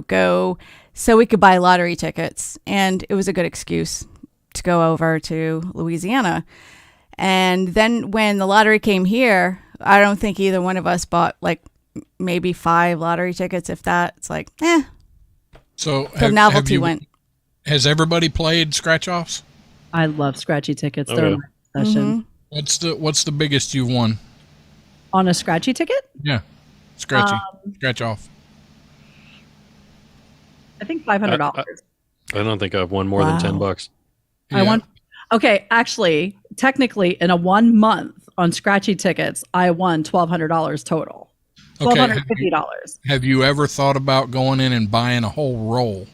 go so we could buy lottery tickets. And it was a good excuse to go over to Louisiana. And then when the lottery came here, I don't think either one of us bought maybe 5 lottery tickets, if that. It's So the novelty went. Has everybody played scratch offs? I love scratchy tickets. Oh, They're yeah. my obsession. What's the biggest you've won? On a scratchy ticket? Yeah. Scratch off. I think $500. I don't think I've won more than $10. Yeah. I won. Okay, actually, technically in a 1 month on scratchy tickets, I won $1,200 total. $1,250. Have you ever thought about going in and buying a whole roll?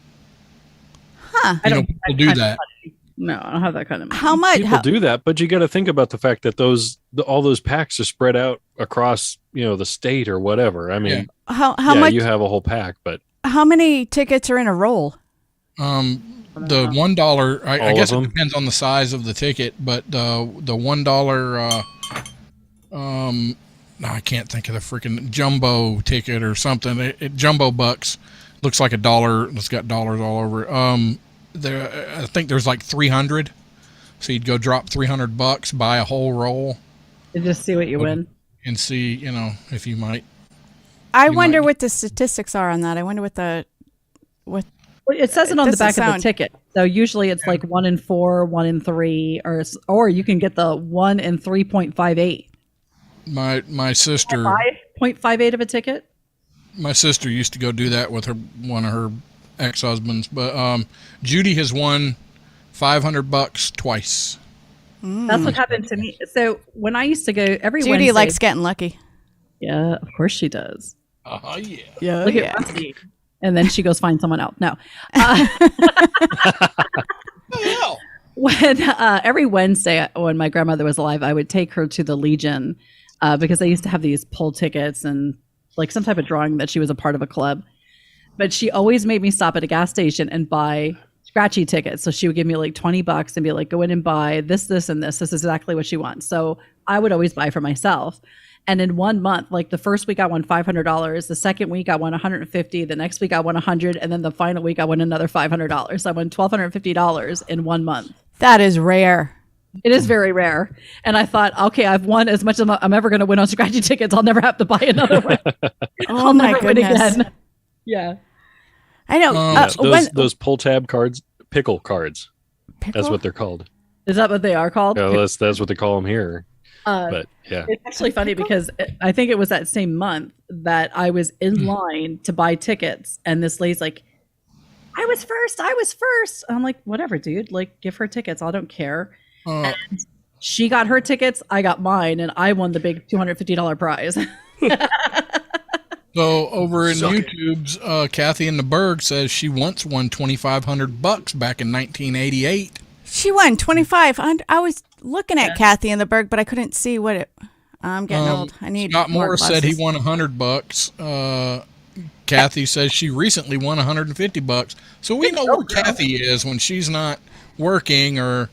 Huh. You know, people do that. No, I don't have that kind of money. How much? People do that, but you got to think about the fact that all those packs are spread out across, the state or whatever. I mean, how much? You have a whole pack, but how many tickets are in a roll? The $1, I guess it depends on the size of the ticket, but the $1, I can't think of the freaking jumbo ticket or something. It jumbo bucks looks like a dollar. It's got dollars all over it. I think there's like 300. So you'd go drop $300, buy a whole roll, and just see what you win, and see, if you might. I wonder what the statistics are on that. I wonder what. Well, it says it on the back of the ticket. So usually it's like 1 in 4, 1 in 3, or you can get the 1 in 3.58. My sister 5.58 of a ticket. My sister used to go do that with one of her ex-husbands, but Judy has won $500 twice. That's what happened to me. So when I used to go every Wednesday, Judy likes getting lucky. Yeah, of course she does. Yeah. Look at Rusty. And then she goes find someone else. No. When every Wednesday when my grandmother was alive, I would take her to the Legion because they used to have these pull tickets and like some type of drawing that she was a part of a club. But she always made me stop at a gas station and buy scratchy tickets. So she would give me like $20 and be like, go in and buy this, this, and this. This is exactly what she wants. So I would always buy for myself. And in 1 month, like the first week I won $500, the second week I won $150, the next week I won $100, and then the final week I won another $500. So I won $1,250 in 1 month. That is rare. It is very rare. And I thought, okay, I've won as much as I'm ever going to win on scratchy tickets. I'll never have to buy another one. Oh my goodness. Yeah. I know. Those pull tab cards, pickle cards. Pickle? That's what they're called. Is that what they are called? Yeah, that's what they call them here. But yeah, it's actually funny because I think it was that same month that I was in line to buy tickets, and this lady's like, I was first. And I'm like, whatever, dude. Like, give her tickets. I don't care. And she got her tickets. I got mine, and I won the big $250 prize. So over in YouTube's, Kathy in the Berg says she once won $2,500 back in 1988. She won 25. I was looking at Kathy in the Berg, but I couldn't see what it. I'm getting old. I need. Scott more Morris said he won $100. Kathy says she recently won $150. So we know where Kathy is when she's not working or,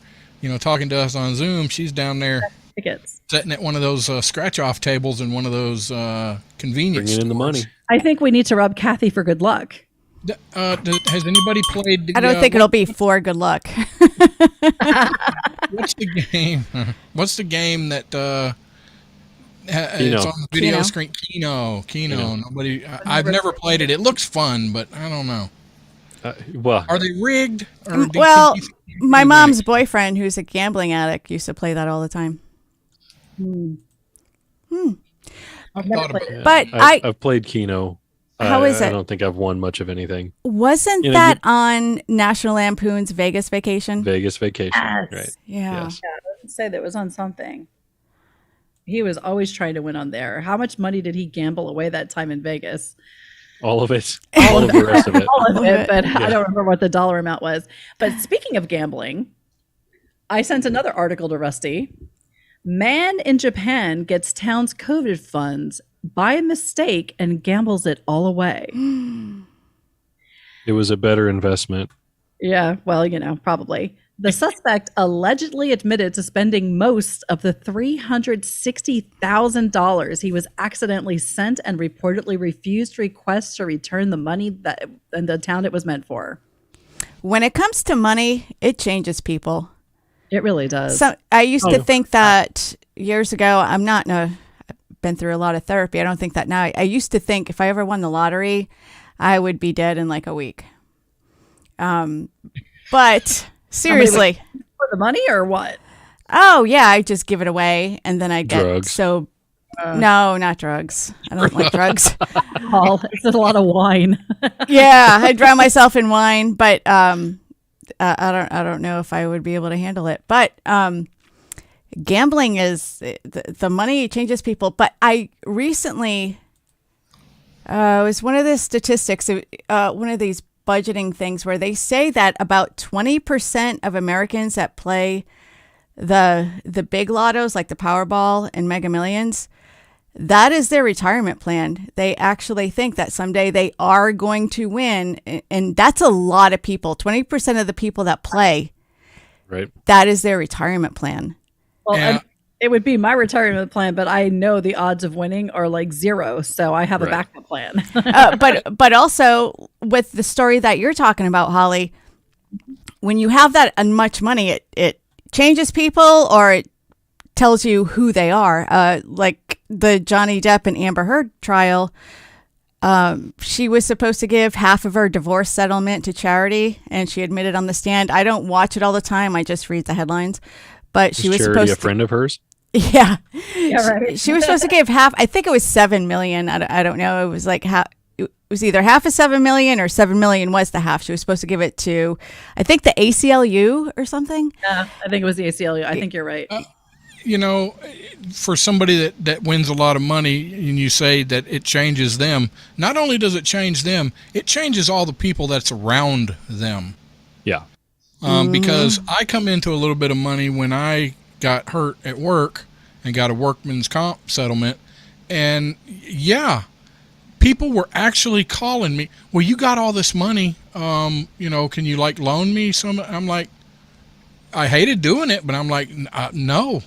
talking to us on Zoom. She's down there tickets, sitting at one of those scratch-off tables in one of those convenience stores. Bringing in the money. I think we need to rub Kathy for good luck. Has anybody played? I don't think it'll be for good luck. What's the game? What's the game that it's on the video screen? Keno. Nobody. I've never played it. It looks fun, but I don't know. Are they rigged? My mom's boyfriend, who's a gambling addict, used to play that all the time. I've thought about it. But I've played Keno. How is it? I don't think I've won much of anything. Wasn't that on National Lampoon's Vegas Vacation? Vegas Vacation, yes. Right? Yeah. Yes. I would say that was on something. He was always trying to win on there. How much money did he gamble away that time in Vegas? All of it. All of the rest of it. All of it, but I don't remember what the dollar amount was. But speaking of gambling, I sent another article to Rusty. Man in Japan gets town's COVID funds by mistake and gambles it all away. It was a better investment. Yeah, well, probably. The suspect allegedly admitted to spending most of the $360,000 he was accidentally sent and reportedly refused requests to return the money that in the town it was meant for. When it comes to money, it changes people. It really does. So I used to think that years ago. I've been through a lot of therapy. I don't think that now. I used to think if I ever won the lottery, I would be dead in like a week. But seriously, for the money or what? Oh yeah, I just give it away, and then I get drugs. No, not drugs. I don't like drugs. It's a lot of wine. Yeah, I drown myself in wine, but I don't know if I would be able to handle it. But gambling is the money changes people. But I recently it was one of the statistics, one of these budgeting things where they say that about 20% of Americans that play the big lottos like the Powerball and Mega Millions, that is their retirement plan. They actually think that someday they are going to win, and that's a lot of people. 20% of the people that play, right? That is their retirement plan. Well, Yeah. it would be my retirement plan, but I know the odds of winning are like 0, so I have a Right. backup plan. But also with the story that you're talking about, Holly, when you have that much money, it changes people, or it tells you who they are. Like the Johnny Depp and Amber Heard trial, she was supposed to give half of her divorce settlement to charity, and she admitted on the stand. I don't watch it all the time. I just read the headlines. But she was Charity supposed a friend of hers? Yeah. Yeah, right. She was supposed to give half. I think it was 7 million. I don't know. It was like half. It was either half of 7 million or 7 million was the half. She was supposed to give it to, I think, the ACLU or something. Yeah, I think it was the ACLU. I think you're right. You know, for somebody that wins a lot of money and you say that it changes them, not only does it change them, it changes all the people that's around them. Yeah. Because I come into a little bit of money when I got hurt at work and got a workman's comp settlement. And yeah, people were actually calling me, well, you got all this money. You know, can you like loan me some? I'm like, I hated doing it, but I'm like, no,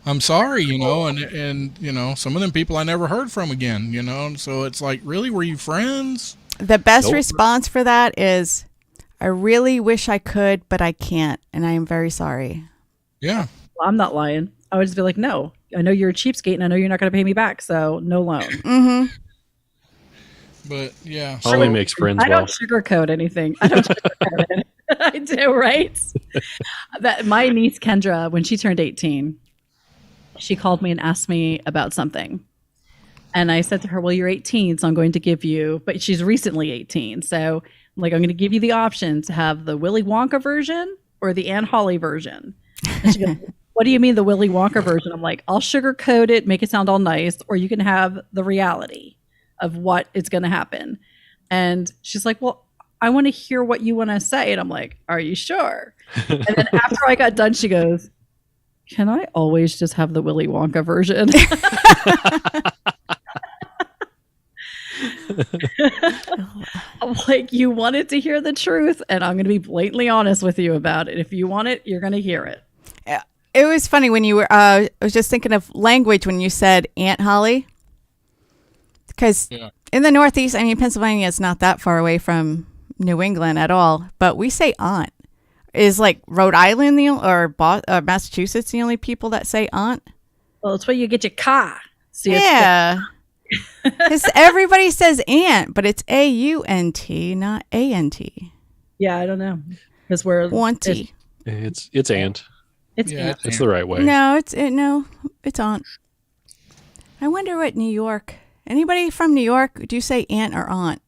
I'm sorry, you know, and, you know, some of them people I never heard from again, you know, so it's like, really, were you friends? The best Nope. response for that is, I really wish I could, but I can't. And I am very sorry. Yeah. Well, I'm not lying. I would just be like, no, I know you're a cheapskate and I know you're not going to pay me back. So no loan. Mm-hmm. But yeah. Holly makes friends I well. don't sugarcoat anything. I don't sugarcoat it. I do, right? That my niece Kendra, when she turned 18, she called me and asked me about something. And I said to her, well, you're 18, so I'm going to give you, but she's recently 18. So I'm like, I'm going to give you the option to have the Willy Wonka version or the Aunt Holly version. And she goes, what do you mean the Willy Wonka version? I'm like, I'll sugarcoat it, make it sound all nice, or you can have the reality of what is going to happen. And she's like, well, I want to hear what you want to say. And I'm like, are you sure? And then after I got done, she goes, can I always just have the Willy Wonka version? I'm like, you wanted to hear the truth, and I'm going to be blatantly honest with you about it. If you want it, you're going to hear it. It was funny when you were, I was just thinking of language when you said Aunt Holly. Because in the Northeast, I mean, Pennsylvania is not that far away from New England at all, but we say aunt. Is like Rhode Island or Massachusetts the only people that say aunt? Well, it's where you get your car. See, Yeah. Because everybody says aunt, but it's A-U-N-T, not A-N-T. yeah, I don't know. Because we're Wanty. It's aunt. It's Yeah, aunt. It's the right way. No, it's aunt. I wonder what New York. Anybody from New York? Do you say aunt or aunt?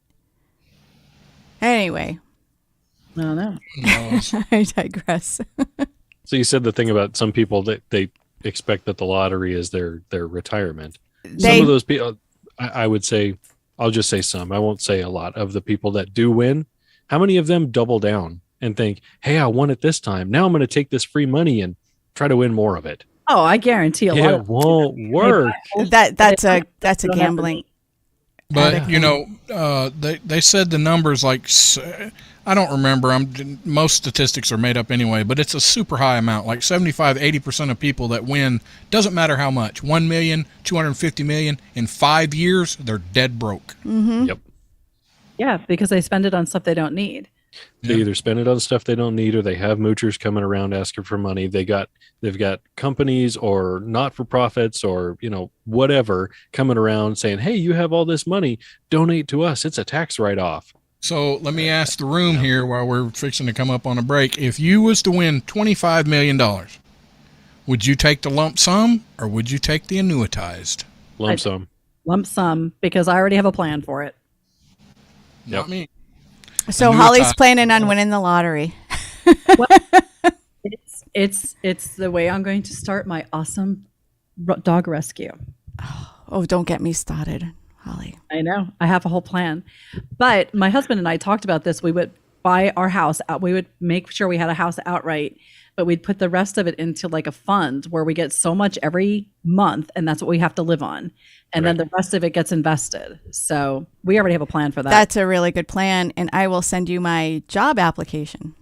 Anyway, I don't know. No, I digress. So you said the thing about some people that they expect that the lottery is their retirement. Some of those people, I would say, I'll just say some. I won't say a lot of the people that do win. How many of them double down and think, "Hey, I won it this time. Now I'm going to take this free money and try to win more of it." Oh, I guarantee a lot It of won't work. That's a don't have gambling. but you know, they said the numbers like, I don't remember. Most statistics are made up anyway, but it's a super high amount, like 75-80% of people that win, doesn't matter how much, 1 million, 250 million, in 5 years, they're dead broke. Mm-hmm. Yep. Yeah, because they spend it on stuff they don't need. They either spend it on stuff they don't need, or they have moochers coming around asking for money. They've got companies or not-for-profits or, you know, whatever coming around saying, "Hey, you have all this money, donate to us. It's a tax write-off." So let me ask the room here while we're fixing to come up on a break. If you was to win $25 million, would you take the lump sum or would you take the annuitized? Lump sum. Lump sum, because I already have a plan for it. Not Yep. me. So Annuitized. Holly's planning on winning the lottery. It's the way I'm going to start my awesome dog rescue. Oh, don't get me started, Holly. I know. I have a whole plan. But my husband and I talked about this. We would buy our house out. We would make sure we had a house outright, but we'd put the rest of it into like a fund where we get so much every month, and that's what we have to live on. And then the rest of it gets invested. So we already have a plan for that. That's a really good plan, and I will send you my job application.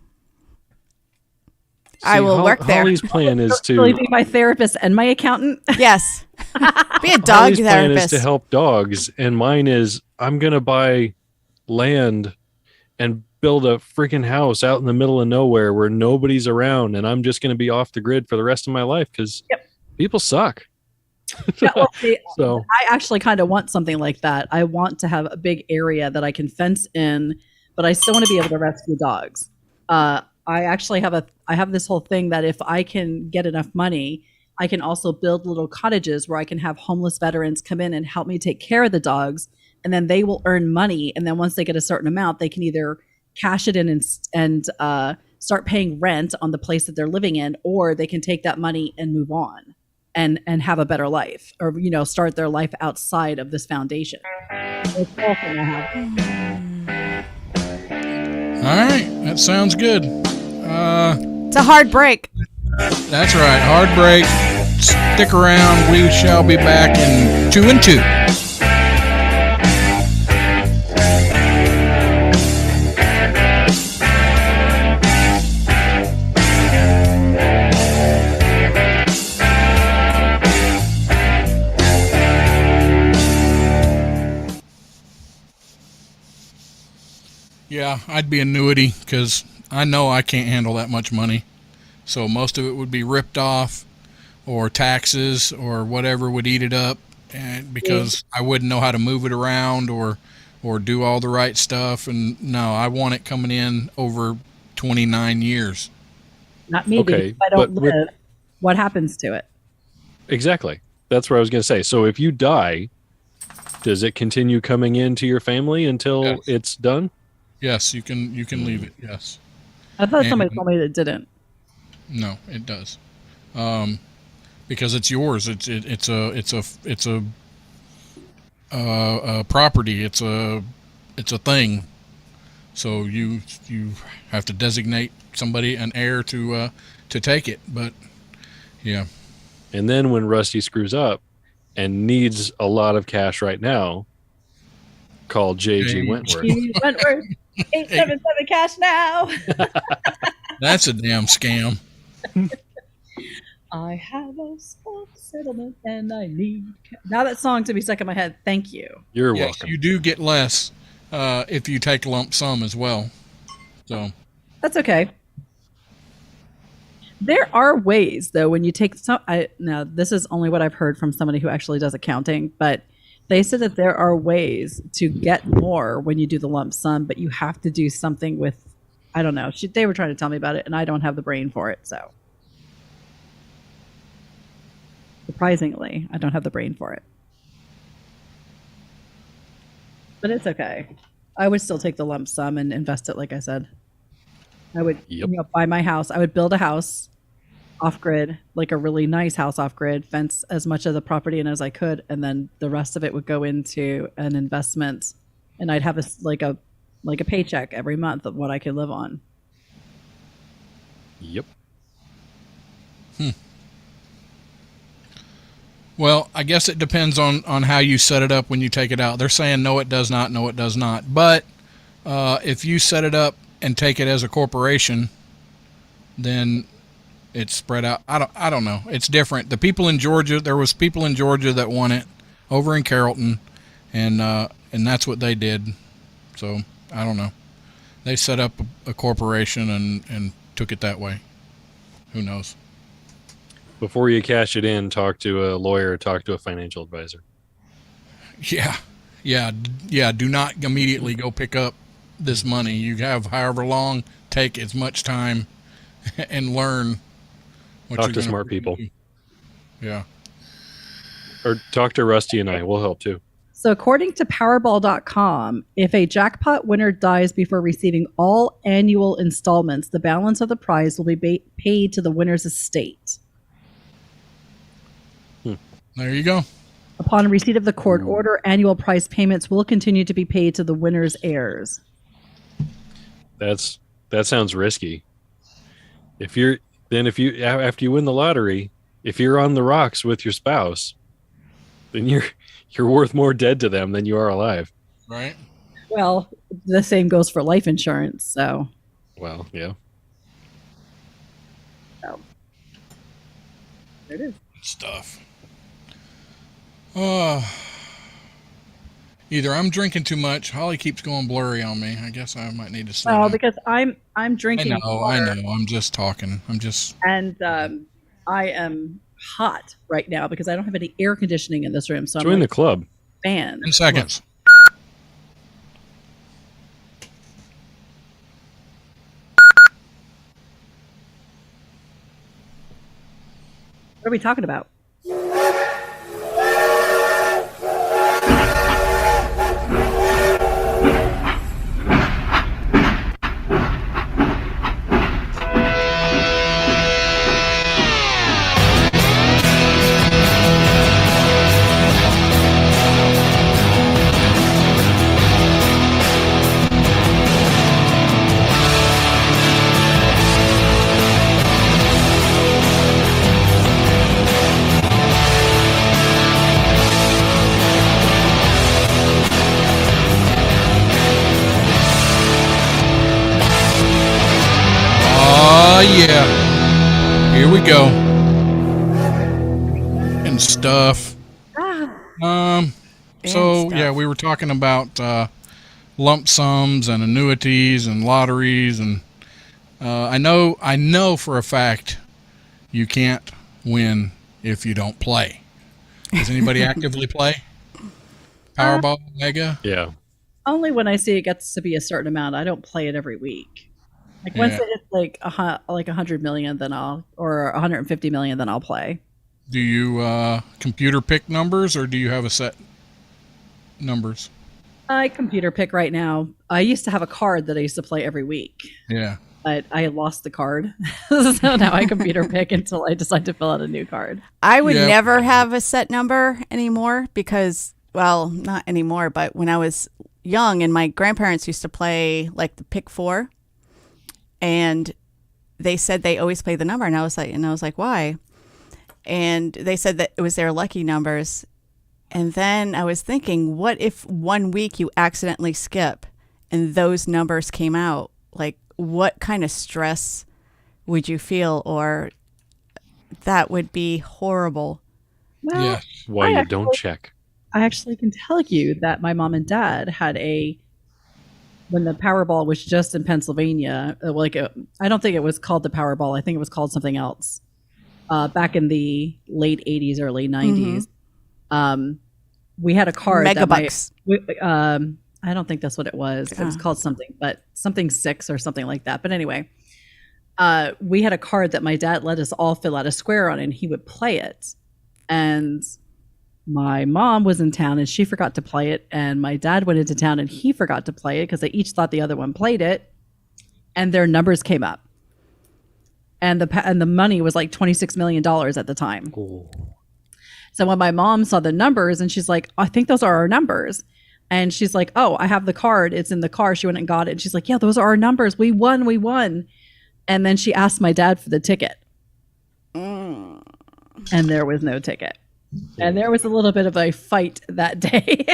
I will work there. Holly's plan is to Will you be my therapist and my accountant? Yes. Be a dog Holly's plan is therapist. to help dogs, and mine is I'm gonna buy land and build a freaking house out in the middle of nowhere where nobody's around, and I'm just gonna be off the grid for the rest of my life because people suck. Yeah, well, see, So I actually kind of want something like that. I want to have a big area that I can fence in, but I still want to be able to rescue dogs. I actually have this whole thing that if I can get enough money, I can also build little cottages where I can have homeless veterans come in and help me take care of the dogs, and then they will earn money. And then once they get a certain amount, they can either cash it in and start paying rent on the place that they're living in, or they can take that money and move on and have a better life, or start their life outside of this foundation. It's all thing I have. All right, that sounds good. It's a hard break. That's right. Hard break. Stick around. We shall be back in 2 and 2. Yeah, I'd be annuity because I know I can't handle that much money. So most of it would be ripped off, or taxes or whatever would eat it up, and because I wouldn't know how to move it around or do all the right stuff. And no, I want it coming in over 29 years. Not me. Okay, Because if I don't but with- live, what happens to it? exactly. That's what I was gonna say. So if you die, does it continue coming into your family until Yes. it's done? Yes, you can leave it. Yes. I thought And- somebody told me that it didn't. No, it does. Because it's yours. It's a property. It's a thing. So you have to designate somebody, an heir, to take it. But yeah, And then when Rusty screws up and needs a lot of cash right now, call JG Wentworth. Gee, Wentworth, 877 cash now. that's a damn scam. I have a small settlement and I need now that song to be stuck in my head. Thank you. You're Yes, welcome. you do get less if you take lump sum as well. So That's okay. There are ways though when you take some. Now this is only what I've heard from somebody who actually does accounting, but they said that there are ways to get more when you do the lump sum, but you have to do something with. I don't know. They were trying to tell me about it, and I don't have the brain for it. So surprisingly, I don't have the brain for it. But it's okay. I would still take the lump sum and invest it, like I said. I would buy my house. I would build a house off grid, like a really nice house off grid, fence as much of the property in as I could, and then the rest of it would go into an investment, and I'd have like a paycheck every month of what I could live on. Yep. well, I guess it depends on how you set it up when you take it out. They're saying no, it does not. No, it does not. But if you set it up and take it as a corporation, then it's spread out. I don't know. It's different. The people in Georgia, there was people in Georgia that won it over in Carrollton, and that's what they did. So I don't know. They set up a corporation and took it that way. Who knows? Before you cash it in, talk to a lawyer, talk to a financial advisor. Yeah. Do not immediately go pick up this money. You have however long, take as much time and learn what Talk you're to gonna smart people. do. Yeah. Or talk to Rusty and I. We'll help too. So, according to Powerball.com, if a jackpot winner dies before receiving all annual installments, the balance of the prize will be paid to the winner's estate. There you go. Upon receipt of the court order, annual prize payments will continue to be paid to the winner's heirs. That sounds risky. After you win the lottery, if you're on the rocks with your spouse, then you're worth more dead to them than you are alive. Right. Well, the same goes for life insurance. So. Well, yeah. So. There it is. Stuff. Either I'm drinking too much. Holly keeps going blurry on me. I guess I might need to slow down. Because I'm drinking. I know. I'm just talking. And I am hot right now because I don't have any air conditioning in this room. So join the club. Fan. 10 seconds. What are we talking about? Yeah. Here we go. And stuff. Yeah, we were talking about lump sums and annuities and lotteries, and I know for a fact you can't win if you don't play. Does anybody actively play Powerball, Mega? Yeah. Only when I see it gets to be a certain amount. I don't play it every week. Like once it hits like 100 million, then or 150 million, then I'll play. Do you computer pick numbers, or do you have a set numbers? I computer pick right now. I used to have a card that I used to play every week. Yeah. But I lost the card. So now I computer pick until I decide to fill out a new card. I would never have a set number anymore because, well, not anymore, but when I was young and my grandparents used to play like the pick four, and they said they always play the number, and I was like, why? And they said that it was their lucky numbers. And then I was thinking, what if one week you accidentally skip and those numbers came out? Like, what kind of stress would you feel? Or that would be horrible. Well, yeah. Why you don't check? I actually can tell you that my mom and dad had when the Powerball was just in Pennsylvania, I don't think it was called the Powerball. I think it was called something else. Back in the late 80s, early 90s. Mm-hmm. We had a card. Megabucks. I don't think that's what it was. It was called something, but something 6 or something like that. But anyway, we had a card that my dad let us all fill out a square on, and he would play it. And my mom was in town and she forgot to play it. And my dad went into town and he forgot to play it because they each thought the other one played it. And their numbers came up. And the money was like $26 million at the time. Cool. So when my mom saw the numbers and she's like, I think those are our numbers. And she's like, oh, I have the card. It's in the car. She went and got it. And she's like, yeah, those are our numbers. We won. And then she asked my dad for the ticket. And there was no ticket. And there was a little bit of a fight that day.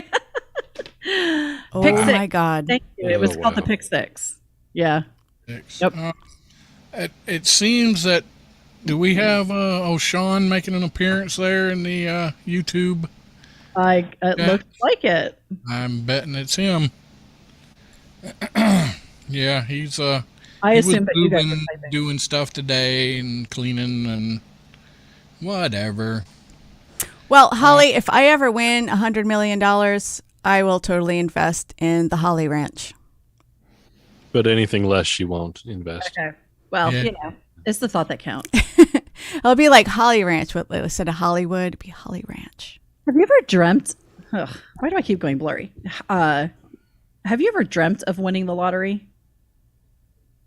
Oh, Pick 6. My God. Thank you. It was called the Pick 6. Yeah. Yep. It seems that, do we have Sean making an appearance there in the YouTube? It looks like it. I'm betting it's him. Yeah, he's I assume that you guys are doing stuff today and cleaning and whatever. Well, Holly, if I ever win $100 million, I will totally invest in the Holly Ranch. But anything less, she won't invest. Okay. Well, it's the thought that counts. It'll be like Holly Ranch. Instead of Hollywood, it'd be Holly Ranch. Have you ever dreamt Ugh, why do I keep going blurry? Have you ever dreamt of winning the lottery?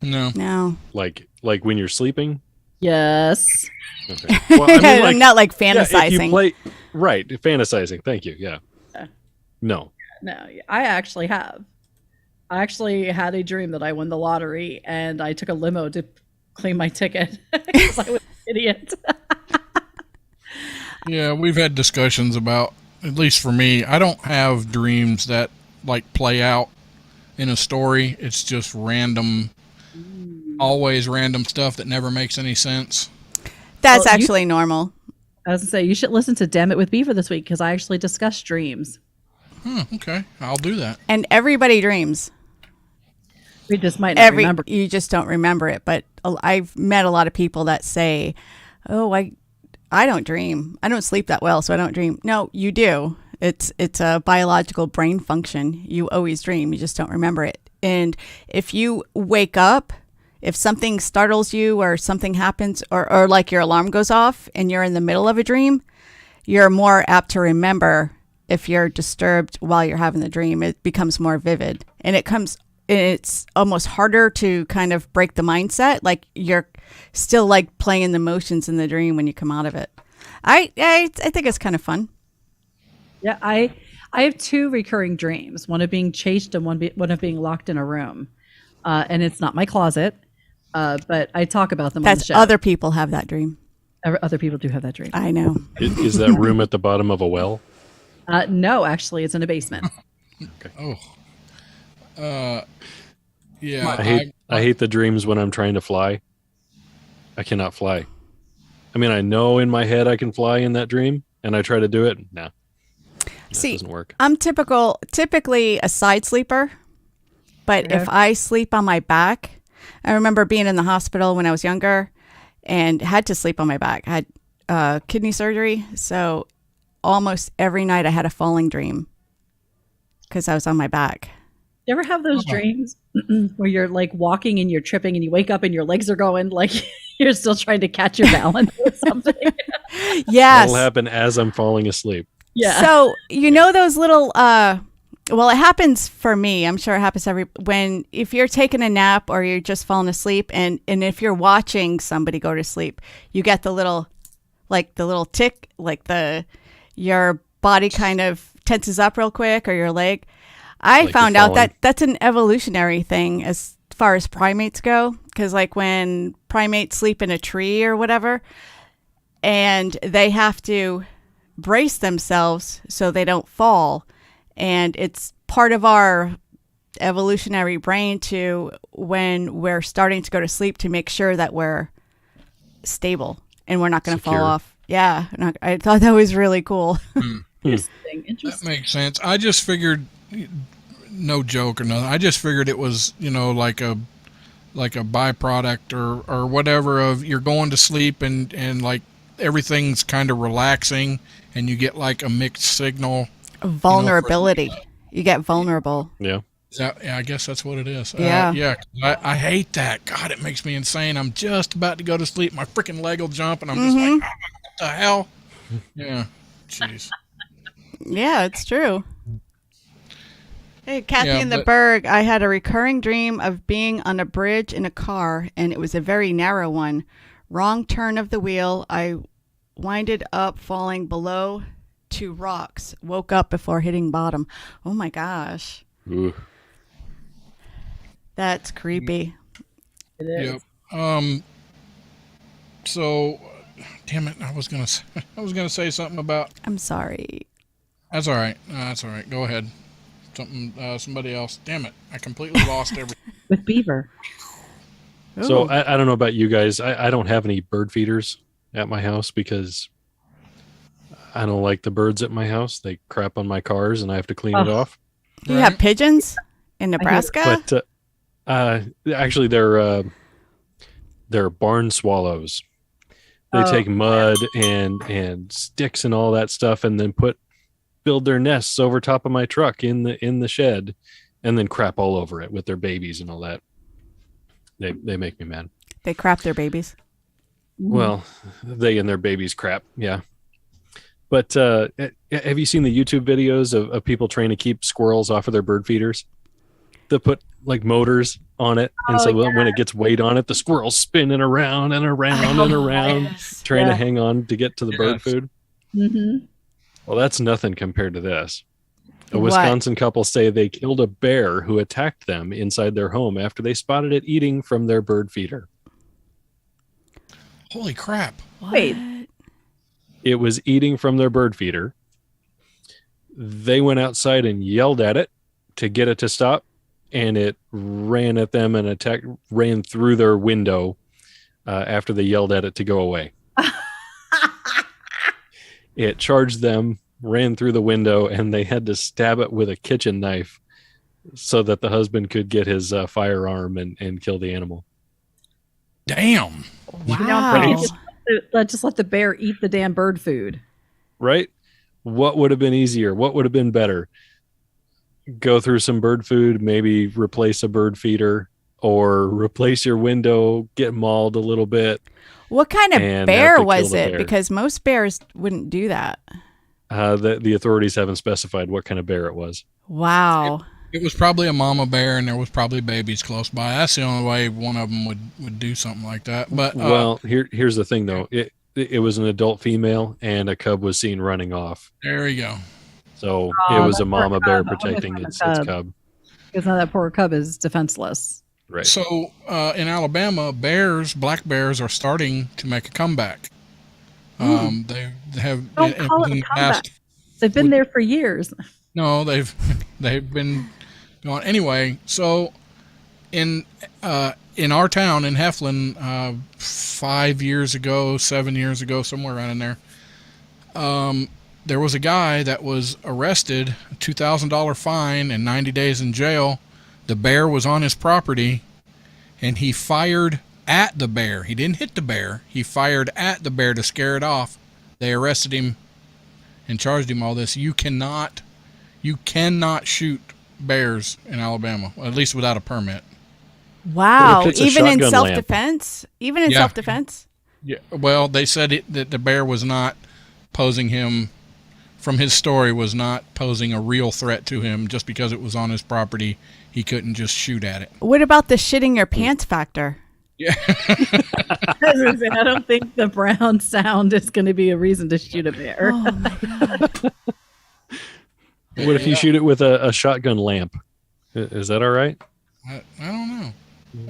No. No. Like when you're sleeping? Yes. Okay. Well, I mean, like, not like yeah, if you fantasizing. play, right, fantasizing. Thank you. Yeah. No. No, I actually have. I actually had a dream that I won the lottery, and I took a limo to claim my ticket because I was an idiot. Yeah, we've had discussions about, at least for me, I don't have dreams that like play out in a story. It's just random, always random stuff that never makes any sense. That's Well, actually normal. I was gonna say you should listen to Damn It with Beaver this week because I actually discussed dreams. Okay, I'll do that. And everybody dreams. We just might not remember. You just don't remember it. But I've met a lot of people that say, "Oh, I don't dream. I don't sleep that well, so I don't dream." No, you do. It's a biological brain function. You always dream. You just don't remember it. And if you wake up, if something startles you or something happens, or like your alarm goes off and you're in the middle of a dream, you're more apt to remember. If you're disturbed while you're having the dream, it becomes more vivid, and it's almost harder to kind of break the mindset. Like you're still like playing in the motions in the dream when you come out of it. I think it's kind of fun. Yeah, I have two recurring dreams. One of being chased and one of being locked in a room, and it's not my closet, but I talk about them on the That's show. other people have that dream. Other people do have that dream. I know. Is that room at the bottom of a well? No, actually, it's in a basement. Oh. Yeah. I hate the dreams when I'm trying to fly. I cannot fly. I mean, I know in my head I can fly in that dream, and I try to do it. No, that doesn't work. I'm typically a side sleeper, but if I sleep on my back, I remember being in the hospital when I was younger and had to sleep on my back. I had kidney surgery, so almost every night I had a falling dream because I was on my back. You ever have those dreams where you're like walking and you're tripping and you wake up and your legs are going like you're still trying to catch your balance or something? Yes. That'll happen as I'm falling asleep. Yeah. So you know those little well, it happens for me. I'm sure it happens if you're taking a nap or you're just falling asleep, and if you're watching somebody go to sleep, you get the little tick, like your body kind of tenses up real quick, or your leg. I Like found you're out that falling. that's an evolutionary thing as far as primates go, because like when primates sleep in a tree or whatever, and they have to brace themselves so they don't fall, and it's part of our evolutionary brain to, when we're starting to go to sleep, to make sure that we're stable and we're not going to fall Secure. off. Yeah, I thought that was really cool. Interesting. That makes sense. I just figured, no joke or nothing. I just figured it was, like a byproduct or whatever of you're going to sleep and like everything's kind of relaxing and you get like a mixed signal. Vulnerability. You get vulnerable. Yeah. Yeah, I guess that's what it is. Yeah. Yeah. I hate that. God, it makes me insane. I'm just about to go to sleep. My freaking leg will jump and I'm just like, what the hell? Yeah. Jeez. Yeah, it's true. Hey, Kathy Yeah, in the but- Berg, I had a recurring dream of being on a bridge in a car, and it was a very narrow one. Wrong turn of the wheel. I winded up falling below two rocks. Woke up before hitting bottom. Oh my gosh. Ooh. That's creepy. It is. Yep. So, damn it, I was gonna say something about. I'm sorry. That's all right. That's all right. Go ahead. Somebody else. Damn it, I completely lost everything. With Beaver. So Ooh. I don't know about you guys. I don't have any bird feeders at my house because I don't like the birds at my house. They crap on my cars and I have to clean it Oh. off. Do you have pigeons in it. Nebraska? But actually, they're barn swallows. They Oh. take mud and sticks and all that stuff, and then build their nests over top of my truck in the shed, and then crap all over it with their babies and all that. They make me mad. They crap their babies. Well, they and their babies crap. Yeah. But have you seen the YouTube videos of people trying to keep squirrels off of their bird feeders? They put like motors on it, and so when it gets weight on it, the squirrel's spinning around and around and around, Yes. trying to hang on to get to the bird food. Mm-hmm. Well, that's nothing compared to this. A What? Wisconsin couple say they killed a bear who attacked them inside their home after they spotted it eating from their bird feeder. Holy crap. Wait. It was eating from their bird feeder. They went outside and yelled at it to get it to stop, and it ran at them and ran through their window after they yelled at it to go away. It charged them, ran through the window, and they had to stab it with a kitchen knife so that the husband could get his firearm and kill the animal. Damn. Wow. Just let the bear eat the damn bird food. Right? What would have been easier? What would have been better? Go through some bird food, maybe replace a bird feeder, or replace your window, get mauled a little bit. What kind of And bear have to was kill the it? bear. Because most bears wouldn't do that. The authorities haven't specified what kind of bear it was. Wow. It was probably a mama bear, and there was probably babies close by. That's the only way one of them would do something like that. But Well, here's the thing, though. It was an adult female, and a cub was seen running off. there you go. So it was a that poor mama bear cub. protecting Almost its like a cub. cub. Because now that poor cub is defenseless. Right. So in Alabama, black bears are starting to make a comeback. They have Don't call it a in the comeback. past. They've been there for years. No, they've been going anyway. So in our town in Heflin, 5 years ago, 7 years ago, somewhere around in there, there was a guy that was arrested, a $2,000 fine and 90 days in jail. The bear was on his property, and he fired at the bear. He didn't hit the bear. He fired at the bear to scare it off. They arrested him and charged him all this. You cannot shoot bears in Alabama, at least without a permit. Wow. If it's a Even in shotgun lamp. self-defense? Even in Yeah. self-defense? Yeah. Well, they said that the bear was not posing him, from his story, was not posing a real threat to him. Just because it was on his property, he couldn't just shoot at it. What about the shitting your pants factor? Yeah. I don't think the brown sound is going to be a reason to shoot a bear. Oh my God. What if you shoot it with a shotgun lamp? Is that all right? I don't know.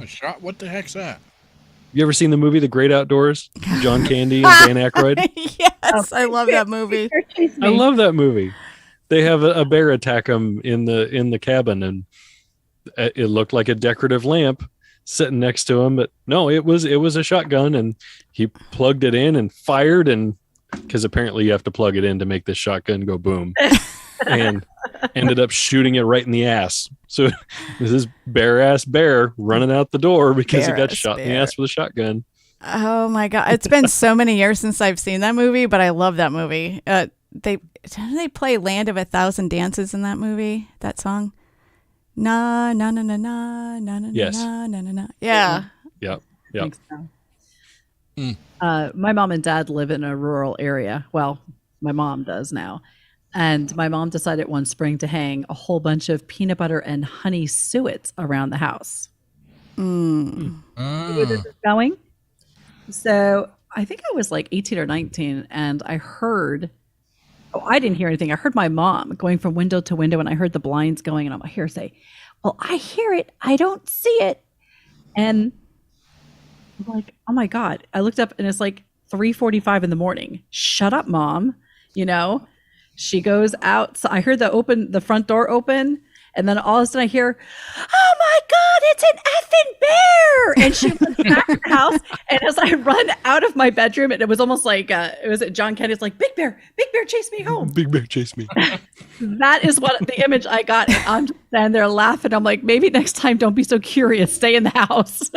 A shot? What the heck's that? You ever seen the movie The Great Outdoors? John Candy and Dan Aykroyd? Yes, I love that movie. I love that movie. They have a bear attack them in the cabin, and it looked like a decorative lamp sitting next to him, but no, it was a shotgun, and he plugged it in and fired, and because apparently you have to plug it in to make this shotgun go boom, and ended up shooting it right in the ass. So this is bare-ass bear running out the door because he got Bare-ass shot in the bear. ass with a shotgun. Oh my God. It's been so many years since I've seen that movie, but I love that movie. Didn't they play Land of a Thousand Dances in that movie? That song? Na na na na na na na Yes. na na na na. Yeah. Yep. I think so. Mm. My mom and dad live in a rural area. Well, my mom does now. And my mom decided one spring to hang a whole bunch of peanut butter and honey suets around the house. Mm. Where this is going. So I think I was like 18 or 19, and I heard, I didn't hear anything. I heard my mom going from window to window, and I heard the blinds going, and I'm here say, well, I hear it. I don't see it. And I'm like, oh my God. I looked up, and it's like 3:45 in the morning. Shut up, Mom. You know, she goes out. So I heard the front door open. And then all of a sudden I hear, oh my God, it's an effing bear. And she runs back to the house. And as I run out of my bedroom, and it was almost like, it was John Kennedy's like, big bear, chase me home. Big bear chase me. That is what the image I got. And I'm just standing there laughing. I'm like, maybe next time don't be so curious. Stay in the house.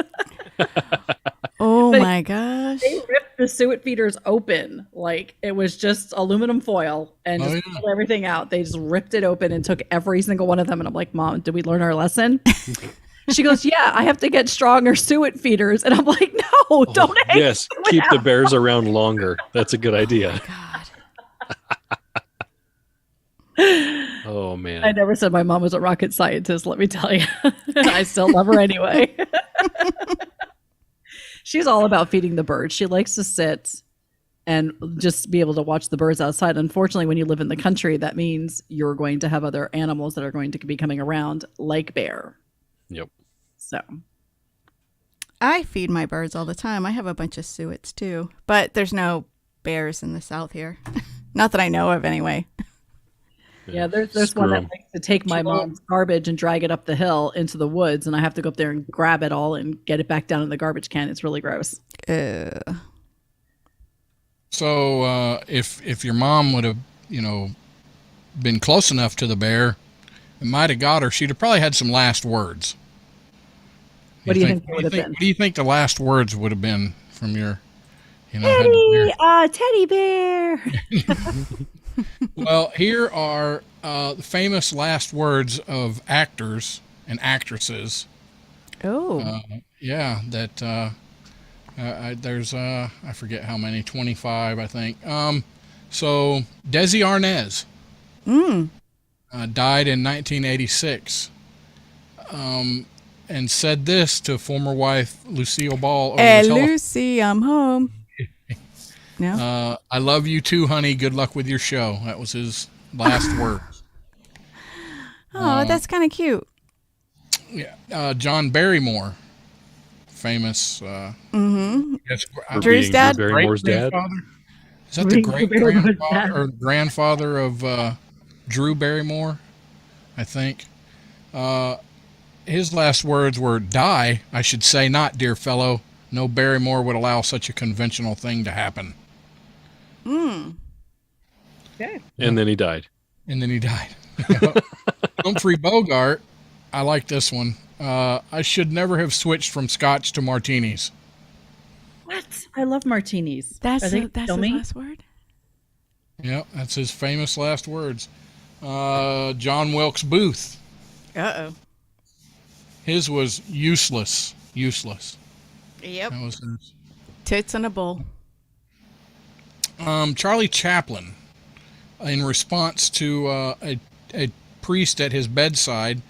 Oh But my gosh. They ripped the suet feeders open. Like it was just aluminum foil and just pulled everything out. They just ripped it open and took every single one of them. And I'm like, Mom, did we learn our lesson? She goes, yeah, I have to get stronger suet feeders. And I'm like, no, don't hang Yes, keep the bears around longer. That's a good idea. God. Oh I man. never said my mom was a rocket scientist, let me tell you. I still love her anyway. She's all about feeding the birds. She likes to sit and just be able to watch the birds outside. Unfortunately, when you live in the country, that means you're going to have other animals that are going to be coming around, like bear. Yep. So I feed my birds all the time. I have a bunch of suets too, but there's no bears in the South here. Not that I know of, anyway. yeah, there's one that likes to take my mom's garbage and drag it up the hill into the woods, and I have to go up there and grab it all and get it back down in the garbage can. It's really gross. So if your mom would have, been close enough to the bear, it might have got her. She'd have probably had some last words. What do you think it would have been? What do you think the last words would have been from your, Teddy bear. Well, here are the famous last words of actors and actresses. Oh. Yeah, that there's I forget how many, 25, I think. So Desi Arnaz died in 1986, and said this to former wife Lucille Ball. Hey, Lucy, I'm home. No. I love you too, honey. Good luck with your show. That was his last words. Oh, that's kind of cute. Yeah, John Barrymore, famous. Drew's dad. Drew Barrymore's dad. Is that the great grandfather or grandfather of Drew Barrymore? I think. His last words were, "Die, I should say not, dear fellow. No Barrymore would allow such a conventional thing to happen." Okay. And then he died. And then he died. Humphrey Bogart, I like this one. I should never have switched from scotch to martinis. What? I love martinis. That's Are they his kill me? last word. Yep, that's his famous last words. John Wilkes Booth. Uh-oh. His was useless. Useless. Yep. That was his. Tits in a bowl. Charlie Chaplin, in response to a priest at his bedside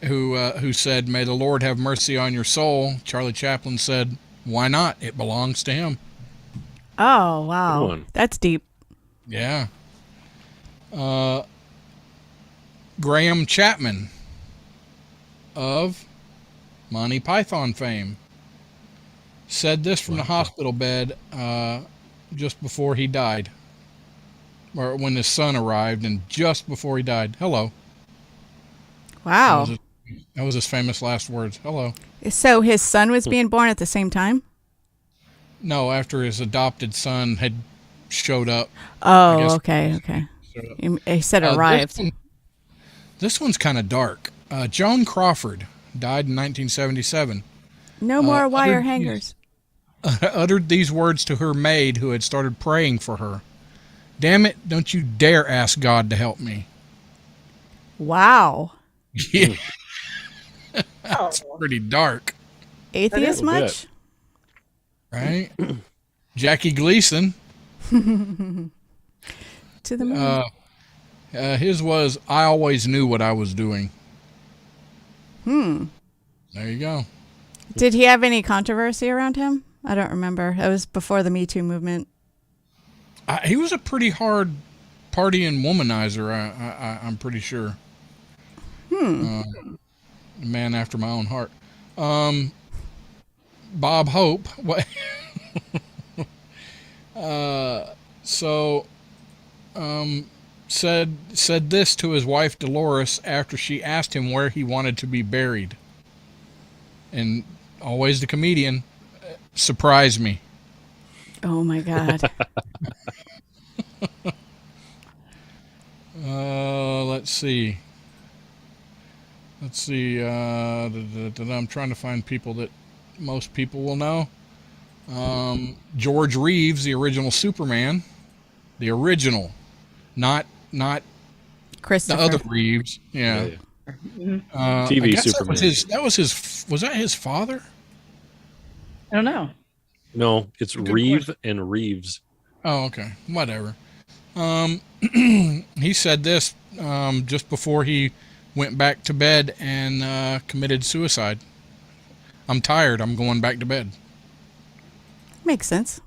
who said, "May the Lord have mercy on your soul," Charlie Chaplin said, "Why not? It belongs to him." Oh, Good wow. one. That's deep. Yeah. Graham Chapman of Monty Python fame said this from the hospital bed just before he died, or when his son arrived, and just before he died. "Hello." Wow. That was his famous last words. "Hello." So his son was being born at the same time? No, after his adopted son had showed up. Oh, okay. He said arrived. This one's kind of dark. Joan Crawford died in 1977. No more wire hangers. Uttered these words to her maid who had started praying for her. "Damn it, don't you dare ask God to help me." Wow. Yeah. That's pretty dark, Atheist A little much? right? Jackie Gleason. To the moon. His was, "I always knew what I was doing." There you go. Did he have any controversy around him? I don't remember. It was before the Me Too movement. He was a pretty hard partying womanizer, I'm pretty sure. A man after my own heart. Bob Hope. What? Said this to his wife Dolores after she asked him where he wanted to be buried. And always the comedian, "Surprise me." Oh, my God. Let's see. I'm trying to find people that most people will know. George Reeves, the original Superman. The original. Not the Christopher. other Reeves. Yeah. TV I guess Superman. Was that his father? I don't know. No, it's Good Reeve question. and Reeves. Oh, okay. Whatever. He said this just before he went back to bed and committed suicide. I'm tired. I'm going back to bed. Makes sense.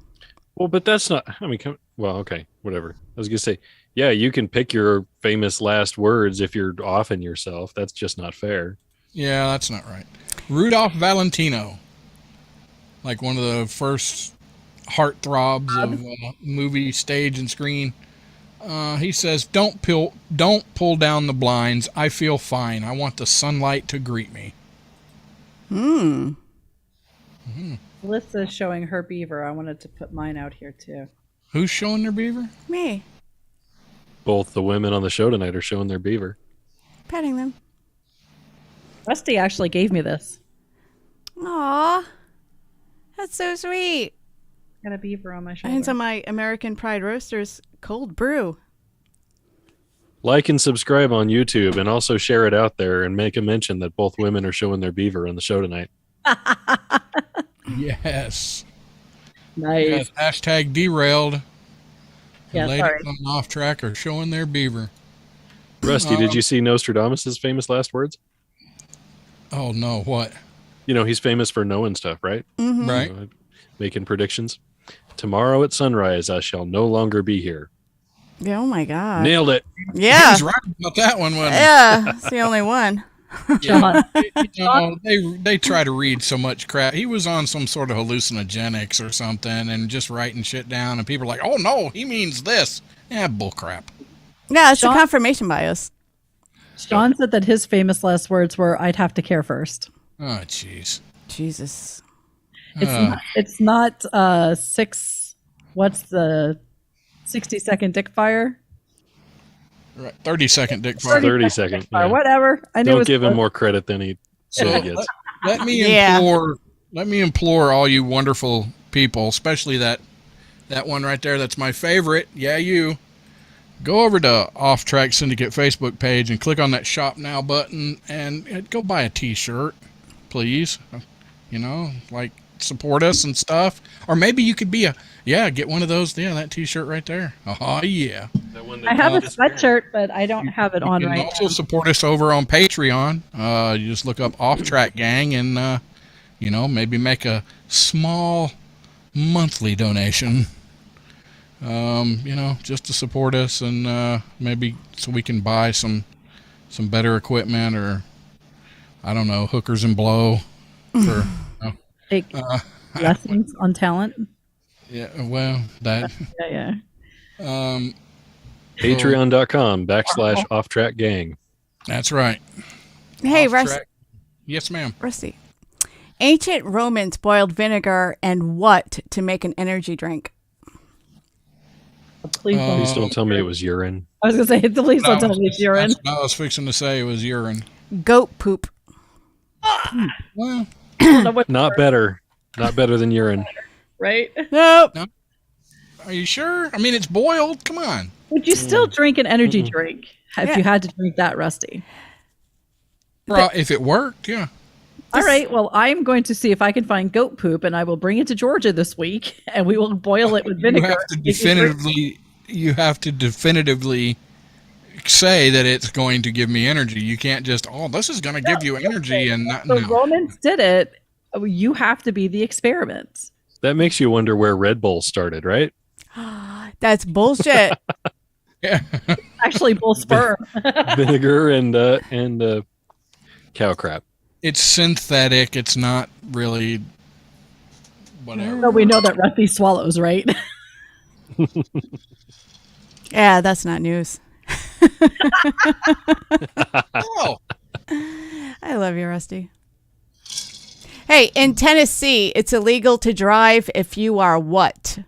Well, but that's not. I mean, well, okay, whatever. I was gonna say, yeah, you can pick your famous last words if you're offing yourself. That's just not fair. Yeah, that's not right. Rudolph Valentino, like one of the first heartthrobs of movie, stage, and screen. He says, don't pull down the blinds. I feel fine. I want the sunlight to greet me." Alyssa's showing her beaver. I wanted to put mine out here too. Who's showing their beaver? Me. Both the women on the show tonight are showing their beaver. Petting them. Rusty actually gave me this. Aw. That's so sweet. Got a beaver on my shoulder. And some of my American Pride Roasters cold brew. Like and subscribe on YouTube, and also share it out there and make a mention that both women are showing their beaver on the show tonight. Yes. Nice. Yes, hashtag derailed. Yeah, Ladies sorry. on Off Track are showing their beaver. Rusty, did you see Nostradamus' famous last words? Oh no, what? You know, he's famous for knowing stuff, right? Mm-hmm. Right. Making predictions. Tomorrow at sunrise, I shall no longer be here. Yeah, oh my God. Nailed it. Yeah. He's right about that one, wasn't he? Yeah. It's the only one. John. They try to read so much crap. He was on some sort of hallucinogenics or something and just writing shit down, and people are like, "Oh no, he means this." Yeah, bullcrap. Yeah, it's Sean- a confirmation bias. Sean said that his famous last words were, "I'd have to care first." Oh, jeez. Jesus. It's not 6. What's the 60-second dick fire? Right. 30-second dick fire. 30-second. Fire, Yeah. whatever. I knew it Don't was give him close. more credit than he So gets. let me Yeah. implore all you wonderful people, especially that one right there. That's my favorite. Yeah, you. Go over to Off Track Syndicate Facebook page and click on that Shop Now button and go buy a T-shirt, please. You know, like support us and stuff. Or maybe you could be get one of those. Yeah, that T-shirt right there. Oh yeah. I have a sweatshirt, but I don't have it on You can right also now. support us over on Patreon. You just look up Off Track Gang and maybe make a small monthly donation. Just to support us and maybe so we can buy some better equipment, or I don't know, hookers and blow for Take lessons on talent. that Yeah. Patreon.com/Off Track Gang. that's right. Hey, Off Rusty. Track. Yes, ma'am. Rusty. Ancient Romans boiled vinegar and what to make an energy drink? Please don't. Please don't tell me it was urine. I was going to say, please don't tell me it's urine. That's what I was fixing to say. It was urine. Goat poop. Well, I don't know what Not better. Not better than urine. right? Nope. are you sure? I mean, it's boiled. Come on. Would you still drink an energy drink if Yeah. you had to drink that, Rusty? If it worked, yeah. All right. Well, I'm going to see if I can find goat poop, and I will bring it to Georgia this week, and we will boil it with vinegar. You have to definitively say that it's going to give me energy. You can't just, this is going to give you energy and not. The No. Romans did it. You have to be the experiment. That makes you wonder where Red Bull started, right? That's bullshit. Yeah. Actually, bull sperm. Vinegar and cow crap. It's synthetic. It's not really whatever. So we know that Rusty swallows, right? Yeah, that's not news. Oh, I love you, Rusty. Hey, in Tennessee, it's illegal to drive if you are what?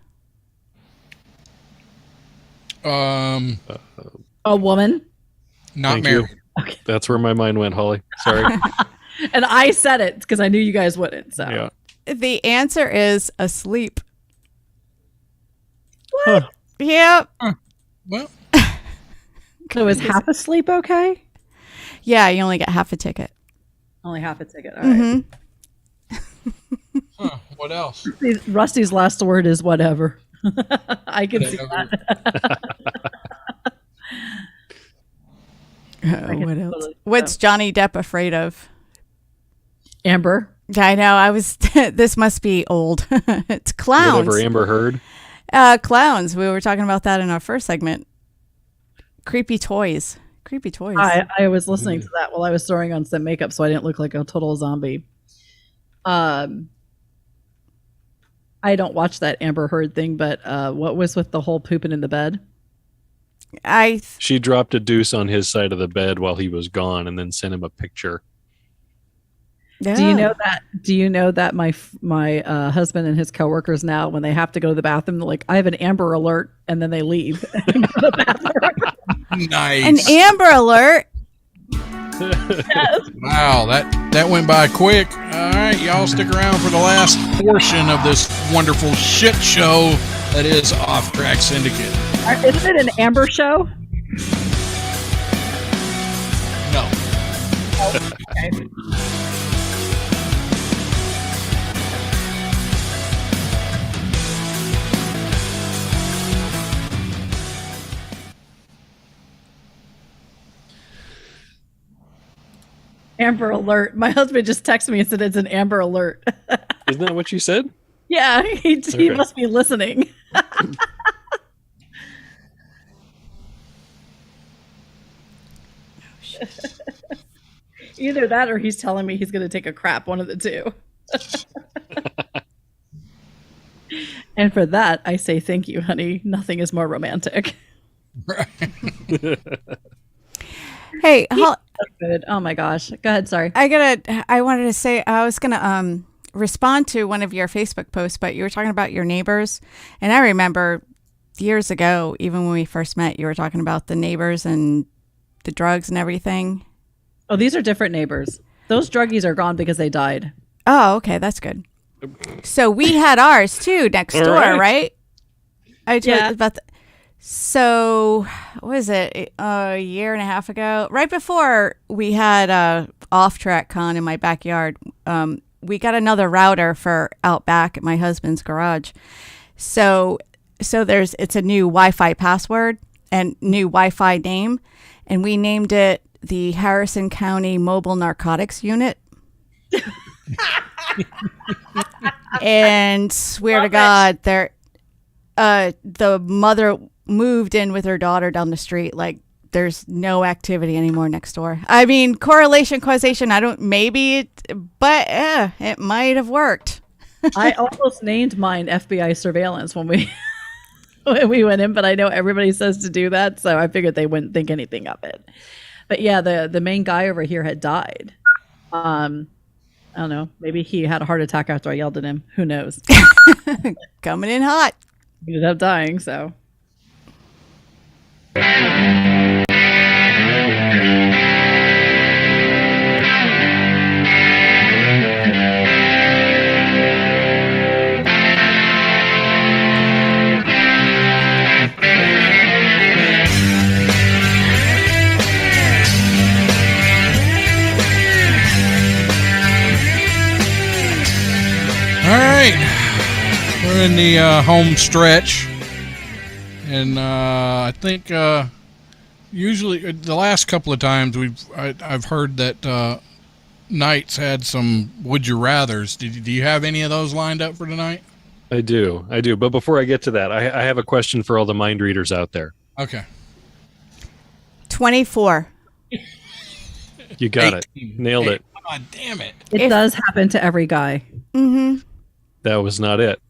um, A woman. not Thank married. you. That's where my mind went, Holly. Sorry. And I said it because I knew you guys wouldn't. So Yeah. The answer is asleep. Huh. Yep. Well, So is half asleep okay? Yeah, you only get half a ticket. Only half a ticket. All right. Mm-hmm. what else? Rusty's last word is whatever. I can see Whatever. that. What else? What's Johnny Depp afraid of? Amber. I know. I was. This must be old. It's clowns. Whatever Amber Heard. Clowns. We were talking about that in our first segment. Creepy toys. Creepy toys. I was listening to that while I was throwing on some makeup, so I didn't look like a total zombie. I don't watch that Amber Heard thing, but what was with the whole pooping in the bed? She dropped a deuce on his side of the bed while he was gone, and then sent him a picture. Yeah. Do you know that my husband and his coworkers now, when they have to go to the bathroom, they're like, I have an Amber Alert, and then they leave and go to the bathroom. Nice. An Amber Alert. Yes. Wow, that went by quick. All right, y'all stick around for the last portion of this wonderful shit show that is Off Track Syndicate. Isn't it an Amber show? No. Oh, okay. Amber Alert. My husband just texted me and said it's an Amber Alert. Isn't that what you said? Yeah, he must be listening. Either that or he's telling me he's going to take a crap, one of the two. And for that, I say thank you, honey. Nothing is more romantic. Right. Hey, Good. Oh my gosh. Go ahead. Sorry. I wanted to say, I was going to respond to one of your Facebook posts, but you were talking about your neighbors. And I remember years ago, even when we first met, you were talking about the neighbors and the drugs and everything. Oh, these are different neighbors. Those druggies are gone because they died. Oh, okay. That's good. So we had ours too next door, right? I told you about so what was it, a year and a half ago, right before we had Off Track Con in my backyard, we got another router for out back at my husband's garage. So it's a new Wi-Fi password and new Wi-Fi name, and we named it the Harrison County Mobile Narcotics Unit. And swear to God, the mother moved in with her daughter down the street. Like, there's no activity anymore next door. I mean, correlation, causation, but it might have worked. I almost named mine FBI surveillance when we went in, but I know everybody says to do that, so I figured they wouldn't think anything of it. But yeah, the main guy over here had died. I don't know. Maybe he had a heart attack after I yelled at him. Who knows? Coming in hot. He ended up dying, so. All right, we're in the home stretch, and I think usually the last couple of times I've heard that Knight's had some would you rather's. Do you have any of those lined up for tonight? I do. But before I get to that, I have a question for all the mind readers out there. Okay. 24. You got it. Nailed it. God damn it. It does happen to every guy. Mm-hmm. That was not it.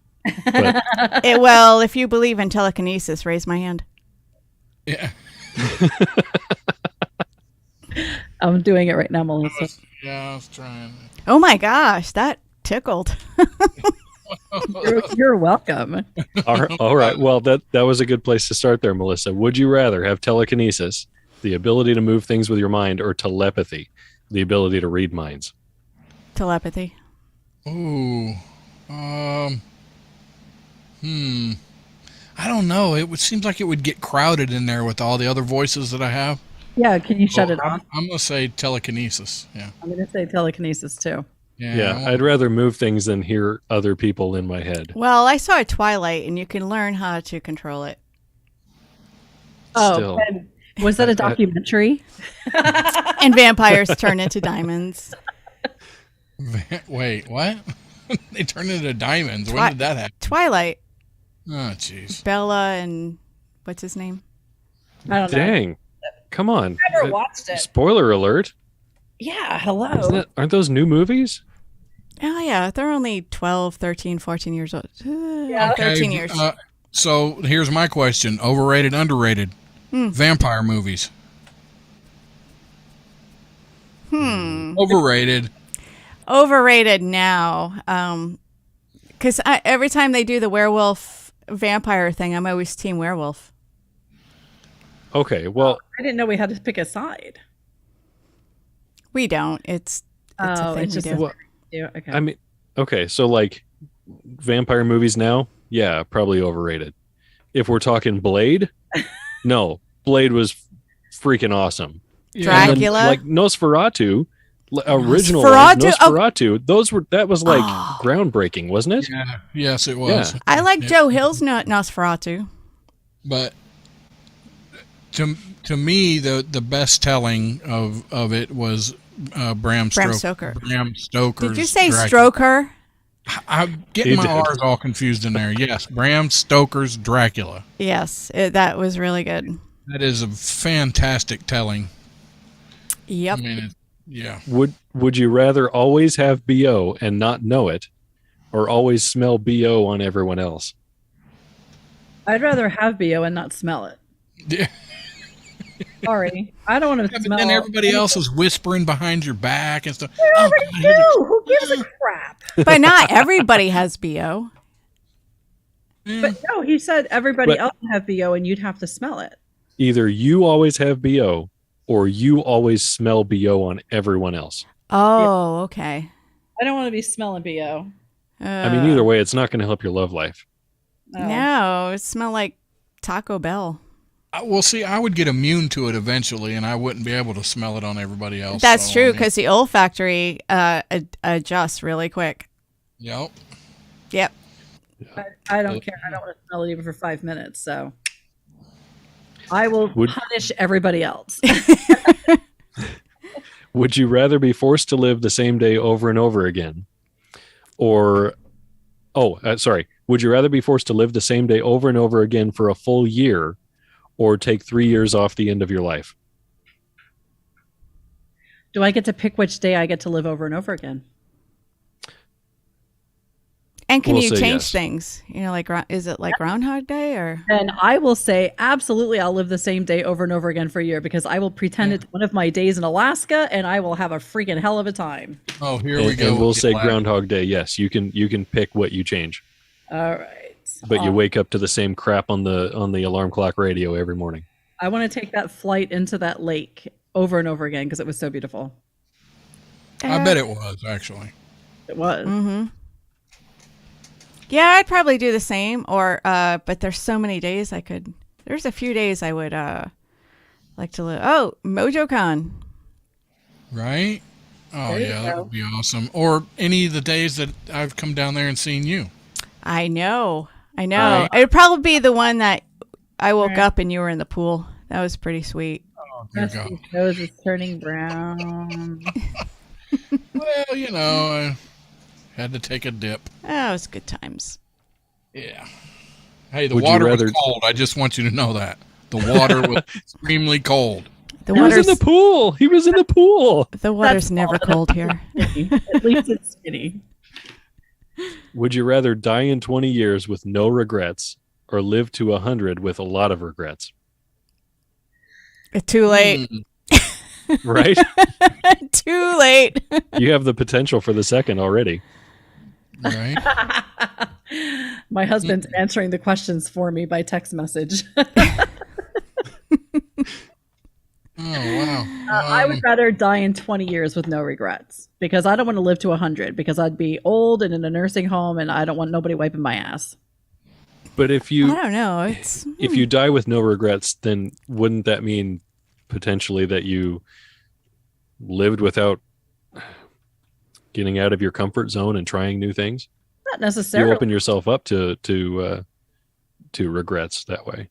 But Well, if you believe in telekinesis, raise my hand. Yeah. I'm doing it right now, Melissa. I was trying. Oh my gosh, that tickled. You're welcome. all right. Well, that was a good place to start there, Melissa. Would you rather have telekinesis, the ability to move things with your mind, or telepathy, the ability to read minds? Telepathy. Ooh. I don't know. Seems like it would get crowded in there with all the other voices that I have. Yeah, can you shut it off? I'm going to say telekinesis. Yeah. I'm going to say telekinesis too. Yeah, I'd rather move things than hear other people in my head. Well, I saw Twilight, and you can learn how to control it. Still. Was that a documentary? And vampires turn into diamonds. Wait, what? They turn into diamonds. When did that happen? Twilight. Oh, jeez. Bella and what's his name? I don't know. Dang. Come on. I never watched it. Spoiler alert. Yeah, hello. Aren't those new movies? Oh, yeah. They're only 12, 13, 14 years old. Yeah. 13 years. So here's my question. Overrated, underrated? Vampire movies. Overrated. Overrated now. Because every time they do the werewolf vampire thing, I'm always team werewolf. Okay, well, I didn't know we had to pick a side. We don't. It's a thing it's we just do. well, Yeah, okay. I mean, okay, so like vampire movies now, yeah, probably overrated. If we're talking Blade, no, Blade was freaking awesome. Yeah. And then, Dracula? like Nosferatu, original Nosferatu? Nosferatu, that was like groundbreaking, wasn't it? Yeah. Yes, it was. Yeah. I like Joe Hill's Nosferatu. But to me, the best telling of it was Bram Stoker. Bram Stoker's Did you say Dracula. Stroker? I'm getting my R's all confused in there. Yes, Bram Stoker's Dracula. Yes, that was really good. That is a fantastic telling. Yep. I mean, yeah. Would you rather always have BO and not know it, or always smell BO on everyone else? I'd rather have BO and not smell it. Yeah. Sorry. I don't want to But smell then everybody else is whispering behind your back and stuff. They already God, do. Who gives a crap? But not everybody has BO. But no, he said everybody But- else would have BO and you'd have to smell it. Either you always have BO, or you always smell BO on everyone else. Oh, okay. I don't want to be smelling BO. I mean, either way, it's not going to help your love life. No, it smelled like Taco Bell. Well, see, I would get immune to it eventually, and I wouldn't be able to smell it on everybody else. That's so, true, I mean, because the olfactory adjusts really quick. Yep. Yep. I don't care. I don't want to smell it even for 5 minutes. So I will punish everybody else. Would you rather be forced to live the same day over and over again? Or, would you rather be forced to live the same day over and over again for a full year, or take 3 years off the end of your life? Do I get to pick which day I get to live over and over again? And can We'll you say change yes. things? You know, like is it like Groundhog Day or? And I will say, absolutely, I'll live the same day over and over again for a year because I will pretend it's one of my days in Alaska and I will have a freaking hell of a time. Oh, here we And, go. and we'll with say Goliath. Groundhog Day. Yes, you can pick what you change, All right. but you wake up to the same crap on the alarm clock radio every morning. I want to take that flight into that lake over and over again because it was so beautiful. I bet it was, actually. It was. Mm-hmm. Yeah, I'd probably do the same. Or, but there's so many days I could. There's a few days I would like to live. Oh, MojoCon. Right? Oh, There you yeah, that go. would be awesome. Or any of the days that I've come down there and seen you. I know. Right. It'd probably be the one that I woke Right. up and you were in the pool. That was pretty sweet. Oh, there you go. Dusty's nose is turning brown. Well, you know, I had to take a dip. Oh, it was good times. Yeah. Hey, the Would you water rather- was cold. I just want you to know that. The water was extremely cold. The He was in water's the pool. He was in the pool. the water's That's never all. cold here. At least it's skinny. Would you rather die in 20 years with no regrets, or live to 100 with a lot of regrets? Too late. Mm. Right? Too late. You have the potential for the second already. Right? My husband's answering the questions for me by text message. Oh, wow. I would rather die in 20 years with no regrets because I don't want to live to 100 because I'd be old and in a nursing home and I don't want nobody wiping my ass. But if I you don't know. It's if you die with no regrets, then wouldn't that mean potentially that you lived without getting out of your comfort zone and trying new things? Not You necessarily. open yourself up to regrets that way.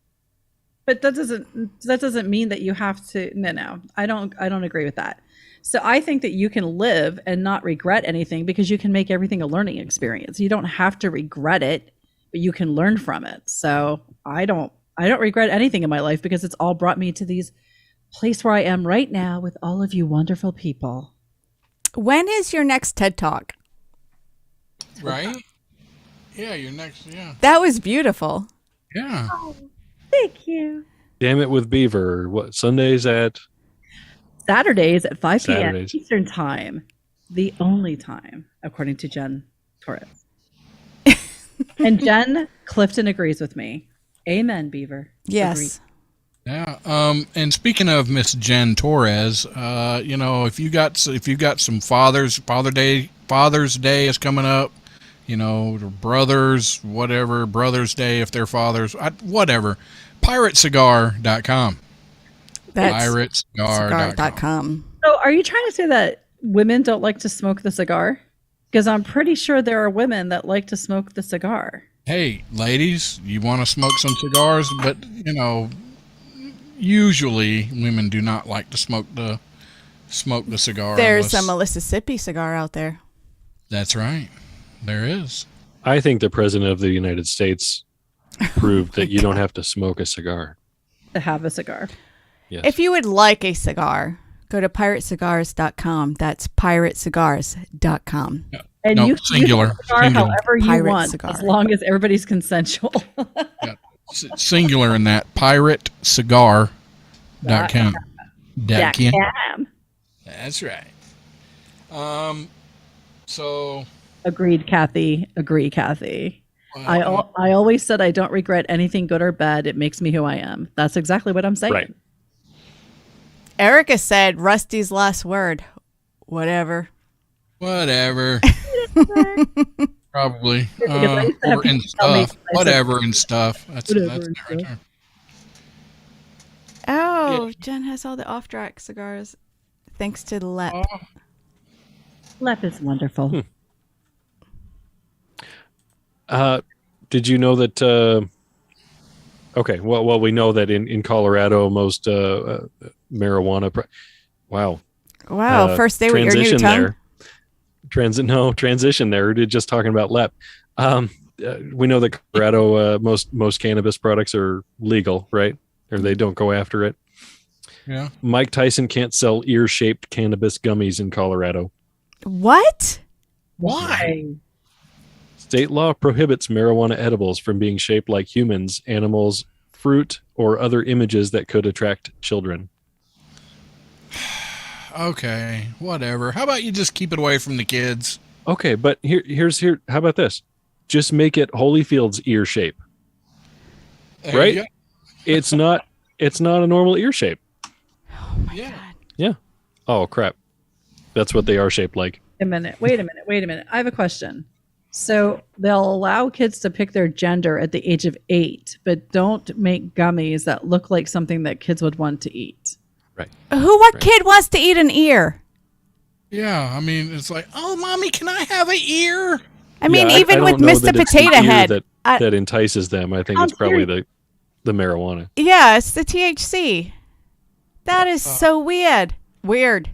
But that doesn't mean that you have to. No, I don't agree with that. So I think that you can live and not regret anything because you can make everything a learning experience. You don't have to regret it, but you can learn from it. So I don't regret anything in my life because it's all brought me to these place where I am right now with all of you wonderful people. When is your next TED Talk? Right? Yeah, your next. Yeah. That was beautiful. Yeah. Oh, thank you. Damn it with Beaver. What, Sundays at? Saturdays at 5 p.m. Saturdays. Eastern time, the only time, according to Jen Torres. And Jen Clifton agrees with me. Amen, Beaver. Yes. Agreed. Yeah. And speaking of Miss Jen Torres, if you got some Father's Day is coming up, or brothers, whatever, Brothers Day if they're fathers, whatever. PirateCigar.com. That's PirateCigar.com. So are you trying to say that women don't like to smoke the cigar? Because I'm pretty sure there are women that like to smoke the cigar. Hey, ladies, you want to smoke some cigars, but usually women do not like to smoke the cigar. There's a Mississippi cigar out there. That's right. There is. I think the president of the United States proved that you don't have to smoke a cigar. To have a cigar. Yes. If you would like a cigar, go to piratecigars.com. That's piratecigars.com. Yeah. And no, you singular. can use the cigar Singular. however you Pirate want, cigar. as long as everybody's consensual. Yeah. Singular in that. PirateCigar.com. Damn. That's right. So. Agreed, Kathy. Agree, Kathy. I always said I don't regret anything good or bad. It makes me who I am. That's exactly what I'm saying. Right. Erica said Rusty's last word. Whatever. Whatever. Probably. Because I used to have Or in people tell me, stuff. I said, Whatever in stuff. That's Whatever that's in right stuff. there. Oh, Jen has all the off-track cigars. Thanks to Lep. Oh, Lep is wonderful. Did you know that? Okay, well, we know that in Colorado, most marijuana. Wow. Wow, first day with your new tongue. Transition there. We're just talking about Lep. We know that Colorado, most cannabis products are legal, right? Or they don't go after it. yeah. Mike Tyson can't sell ear-shaped cannabis gummies in Colorado. What? Why? State law prohibits marijuana edibles from being shaped like humans, animals, fruit, or other images that could attract children. Okay, whatever. How about you just keep it away from the kids? Okay, but here's how about this? Just make it Holyfield's ear shape. There Right? you go. It's not a normal ear shape. Yeah. Yeah. Oh crap. That's what they are shaped like. Wait a minute. I have a question. So they'll allow kids to pick their gender at the age of 8, but don't make gummies that look like something that kids would want to eat. Right. What kid wants to eat an ear? Yeah, I mean, it's like, oh, mommy, can I have an ear? I mean, Yeah, even I with don't know Mr. that it's the Potato ear Head. that entices them. I think it's probably the marijuana. Yeah, it's the THC. That is so weird. Weird.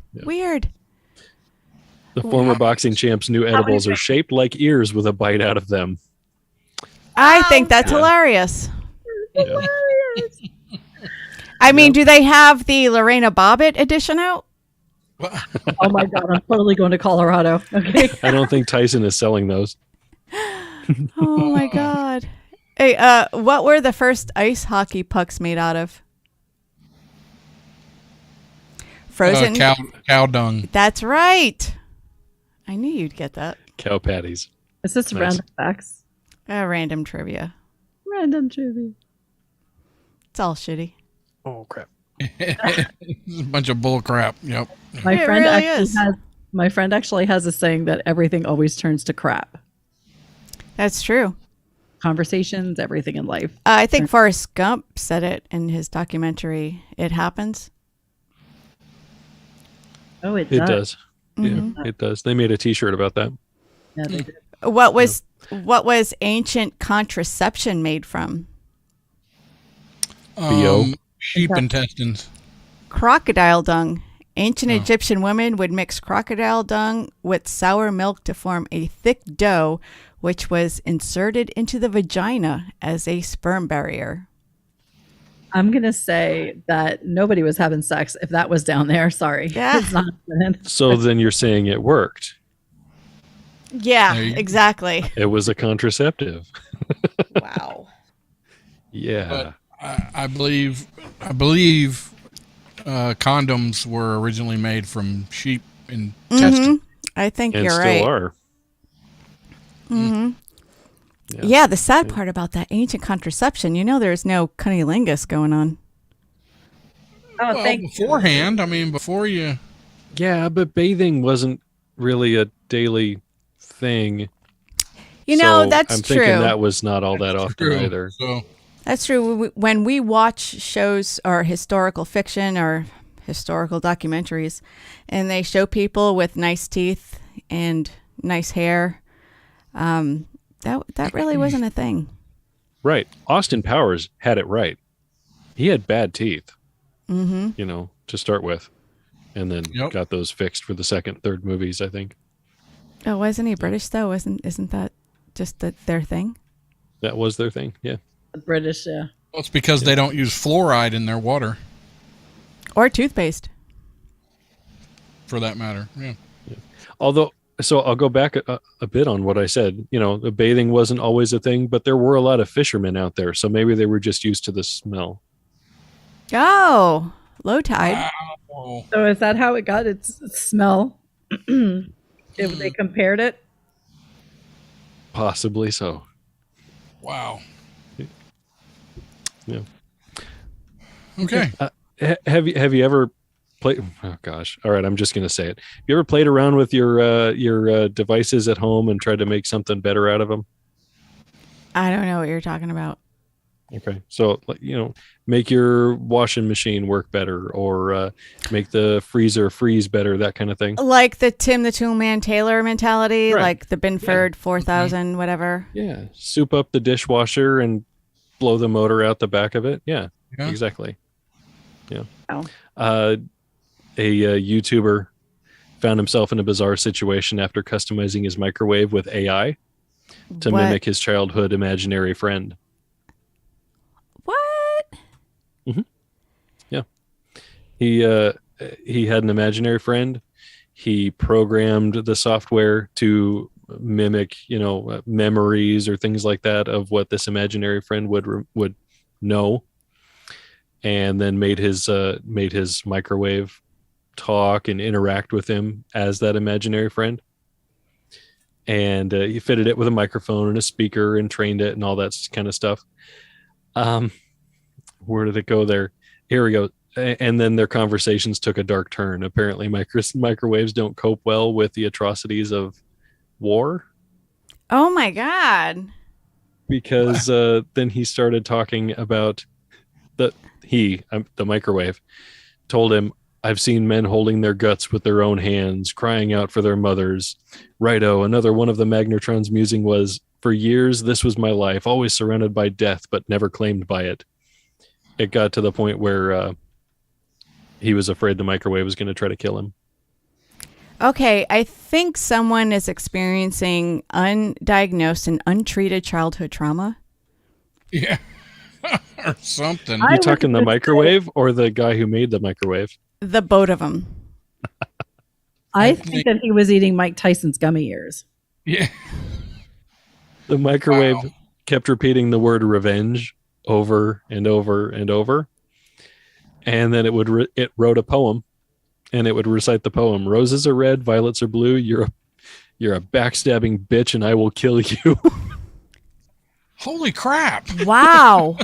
The former boxing champ's new edibles are shaped like ears with a bite out of them. I think that's hilarious. Yeah. I mean, do they have the Lorena Bobbitt edition out? Oh my God, I'm totally going to Colorado. Okay. I don't think Tyson is selling those. Oh my God. Hey, what were the first ice hockey pucks made out of? Frozen. Cow dung. That's right. I knew you'd get that. Cow patties. Is this Nice. random facts? Random trivia. Random trivia. It's all shitty. Oh crap. It's a bunch of bull crap. Yep. My It friend really actually is. my friend actually has a saying that everything always turns to crap. That's true. Conversations, everything in life. I think Forrest Gump said it in his documentary, It Happens. Oh, it It does. does. Yeah, it does. They made a T-shirt about that. Yeah, they did. What was ancient contraception made from? BO. Sheep intestines. Crocodile dung. Ancient Oh. Egyptian women would mix crocodile dung with sour milk to form a thick dough, which was inserted into the vagina as a sperm barrier. I'm gonna say that nobody was having sex if that was down there. Sorry, Yeah. it's not happening. So then you're saying it worked. Yeah, There you go. exactly. It was a contraceptive. Wow. Yeah. But I believe condoms were originally made from sheep intestine. I think And you're still right. are. Mm-hmm. Yeah. Yeah, the sad part about that ancient contraception, there's no cunnilingus going on. Oh, Well, beforehand, before you. Yeah, but bathing wasn't really a daily thing. That's I'm true. thinking that was not all that often True. either. So That's true. When we watch shows or historical fiction or historical documentaries, and they show people with nice teeth and nice hair, that really wasn't a thing. Right. Austin Powers had it right. He had bad teeth, to start with. And then Yep. got those fixed for the second, third movies, I think. Oh, wasn't he British though? Isn't that just their thing? That was their thing. Yeah. the British, yeah. well, it's because they don't use fluoride in their water, Or toothpaste? for that matter. Yeah. Although, so I'll go back a bit on what I said. The bathing wasn't always a thing, but there were a lot of fishermen out there. So maybe they were just used to the smell. Oh, low tide. Wow. So is that how it got its smell? If they compared it, Possibly so. Wow. Yeah. Okay. Have you ever played? Oh gosh! All right, I'm just gonna say it. You ever played around with your devices at home and tried to make something better out of them? I don't know what you're talking about. Okay, so make your washing machine work better, or make the freezer freeze better, that kind of thing. Like the Tim the Toolman Taylor mentality, Right. like the Binford 4000, whatever. Yeah, soup up the dishwasher and blow the motor out the back of it. Yeah, Yeah. exactly. Yeah. Oh. A YouTuber found himself in a bizarre situation after customizing his microwave with AI to What? mimic his childhood imaginary friend. What? He had an imaginary friend. He programmed the software to mimic, memories or things like that of what this imaginary friend would know, and then made his microwave talk and interact with him as that imaginary friend. And he fitted it with a microphone and a speaker and trained it and all that kind of stuff. Where did it go there? Here we go. And then their conversations took a dark turn. Apparently microwaves don't cope well with the atrocities of war, Oh my God. because then he started talking about the microwave told him, "I've seen men holding their guts with their own hands, crying out for their mothers. Righto." Another one of the magnetron's musing was, "For years, this was my life, always surrounded by death, but never claimed by it." It got to the point where he was afraid the microwave was going to try to kill him. Okay, I think someone is experiencing undiagnosed and untreated childhood trauma. Yeah. Or something. I You was talking the gonna microwave or the guy who made the microwave? The both of them. I think that he was eating Mike Tyson's gummy ears. Yeah. The microwave Wow. kept repeating the word revenge over and over and over. And then it wrote a poem, and it would recite the poem. "Roses are red, violets are blue. You're a backstabbing bitch, and I will kill you." Holy crap. Wow.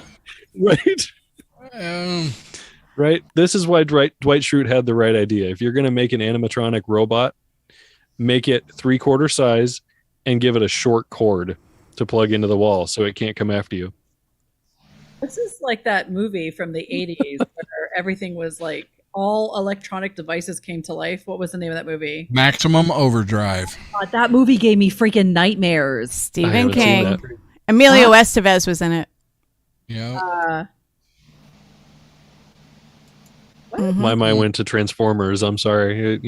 Right? Right. This is why Dwight Schrute had the right idea. If you're going to make an animatronic robot, make it 3/4 size and give it a short cord to plug into the wall so it can't come after you. This is like that movie from the 80s where everything was like all electronic devices came to life. What was the name of that movie? Maximum Overdrive. God, that movie gave me freaking nightmares. I Stephen haven't seen King. that. Emilio Estevez was in it. Yeah. My mind went to Transformers. I'm sorry.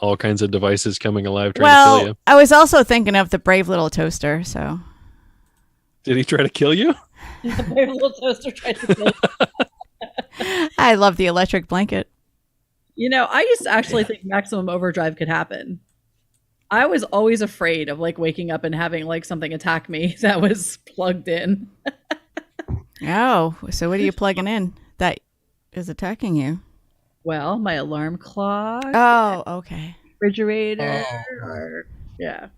All kinds of devices coming alive trying to kill you. I was also thinking of the brave little toaster. So, did he try to kill you? The brave little toaster tried to kill you. I love the electric blanket. I used to actually think maximum overdrive could happen. I was always afraid of like waking up and having like something attack me that was plugged in. Oh, so what are you plugging in that is attacking you? Well, my alarm clock. Oh, okay. Refrigerator. Yeah.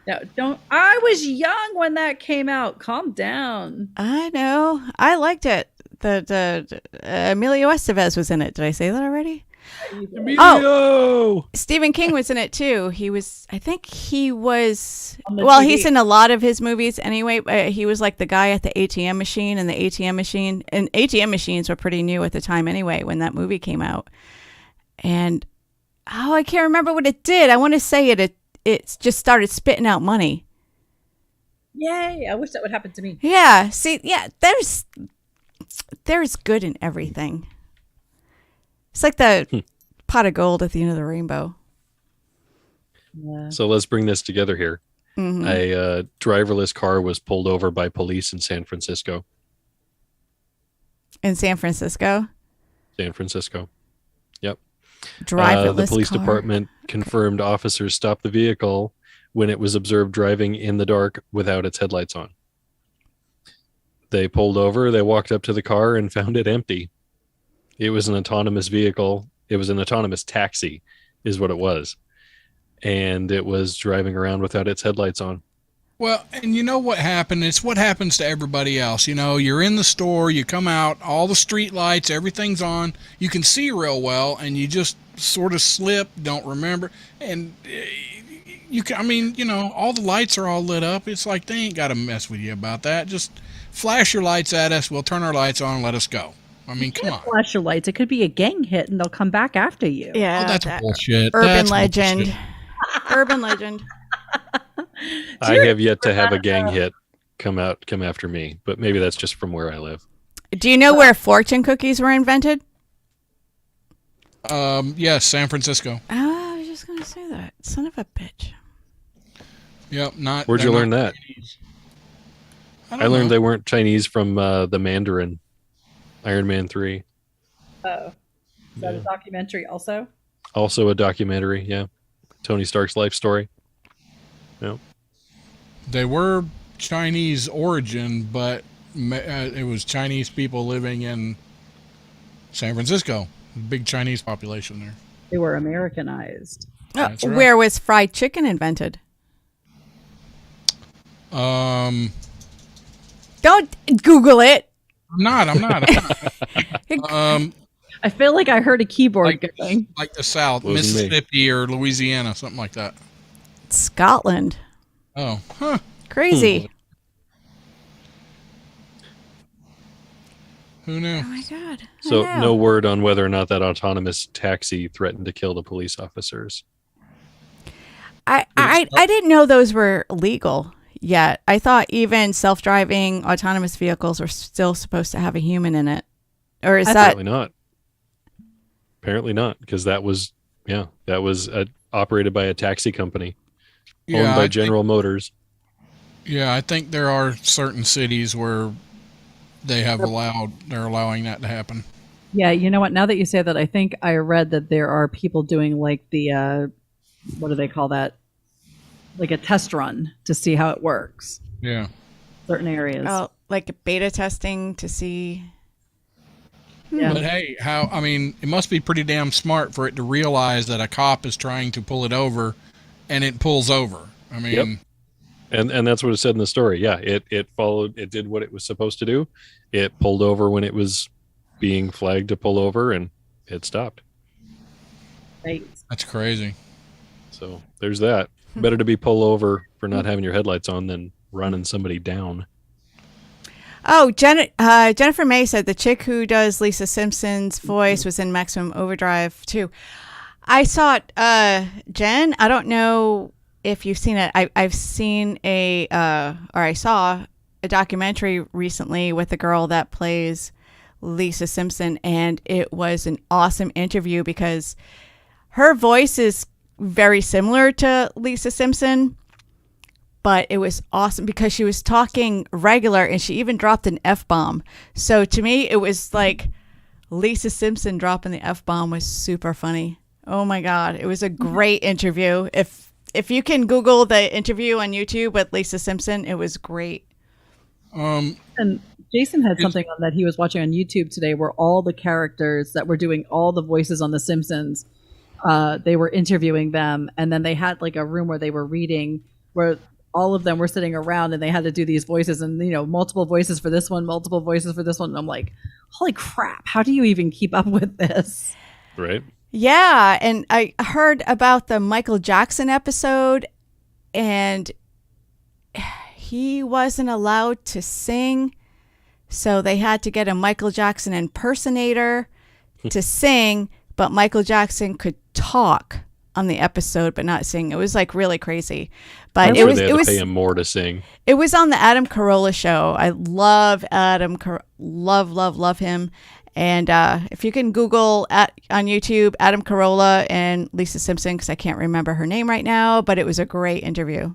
No, don't. I was young when that came out. Calm down. I know. I liked it. The Emilio Estevez was in it. Did I say that already? Emilio! Oh, Stephen King was in it too. I think he was, TV. He's in a lot of his movies anyway. He was like the guy at the ATM machine, and ATM machines were pretty new at the time anyway when that movie came out. And I can't remember what it did. I want to say it just started spitting out money. Yay! I wish that would happen to me. Yeah. See, yeah, there's good in everything. It's like the pot of gold at the end of the rainbow. Yeah. So let's bring this together here. Mm-hmm. A driverless car was pulled over by police in San Francisco. In San Francisco? San Francisco. Yep. Driverless the police car. department confirmed officers stopped the vehicle when it was observed driving in the dark without its headlights on. They pulled over, they walked up to the car and found it empty. It was an autonomous vehicle. It was an autonomous taxi is what it was. And it was driving around without its headlights on. Well, and you know what happened? It's what happens to everybody else. You're in the store, you come out, all the street lights, everything's on. You can see real well, and you just sort of slip, don't remember. And all the lights are all lit up. It's like they ain't got to mess with you about that. Just flash your lights at us. We'll turn our lights on and let us go. Come on. Flash your lights. It could be a gang hit, and they'll come back after you. Yeah. Oh, that's bullshit. Urban legend. Urban legend. I have yet to have a gang hit come after me, but maybe that's just from where I live. Do you know where fortune cookies were invented? Yes, San Francisco. Oh, I was just going to say that. Son of a bitch. Yep. Where'd you learn that? Chinese. I learned they weren't Chinese from the Mandarin. Iron Man 3. Oh. Is that a documentary also? Also a documentary, yeah. Tony Stark's life story. Yeah. They were Chinese origin, but it was Chinese people living in San Francisco. Big Chinese population there. They were Americanized. That's right. Where was fried chicken invented? I'm Don't Google it. not. I feel like I heard a keyboard going. Like the South, Wasn't me. Mississippi or Louisiana, something like that. Scotland. Oh, huh. Crazy. Who knew? Oh my God. So I know. no word on whether or not that autonomous taxi threatened to kill the police officers. I didn't know those were legal yet. I thought even self-driving autonomous vehicles were still supposed to have a human in it. Or is that Apparently not. Apparently not, because that was operated by a taxi company owned by General Motors. Yeah, I think there are certain cities where they're allowing that to happen. Yeah, you know what? Now that you say that, I think I read that there are people doing like the, what do they call that? Like a test run to see how it works. Yeah. Certain areas. Oh, like beta testing to see? Yeah. But hey, it must be pretty damn smart for it to realize that a cop is trying to pull it over, and it pulls over. Yep. And that's what it said in the story. Yeah, it followed. It did what it was supposed to do. It pulled over when it was being flagged to pull over, and it stopped. Right. That's crazy. So there's that. Better to be pulled over for not having your headlights on than running somebody down. Oh, Jennifer May said the chick who does Lisa Simpson's voice was in Maximum Overdrive too. I saw it, Jen. I don't know if you've seen it. I've seen I saw a documentary recently with the girl that plays Lisa Simpson, and it was an awesome interview because her voice is very similar to Lisa Simpson, but it was awesome because she was talking regular and she even dropped an F-bomb. So to me, it was like Lisa Simpson dropping the F-bomb was super funny. Oh my God. It was a great interview. If you can Google the interview on YouTube with Lisa Simpson, it was great. And Jason had something on that he was watching on YouTube today where all the characters that were doing all the voices on The Simpsons, they were interviewing them. And then they had like a room where they were reading, where all of them were sitting around and they had to do these voices and, multiple voices for this one, multiple voices for this one. And I'm like, holy crap, how do you even keep up with this? Right. Yeah, and I heard about the Michael Jackson episode, and he wasn't allowed to sing, so they had to get a Michael Jackson impersonator to sing, but Michael Jackson could talk on the episode but not sing. It was like really crazy. But They had to pay him more to sing. It was on the Adam Carolla show. I love Adam, love him. And if you can Google on YouTube Adam Carolla and Lisa Simpson, because I can't remember her name right now, but it was a great interview.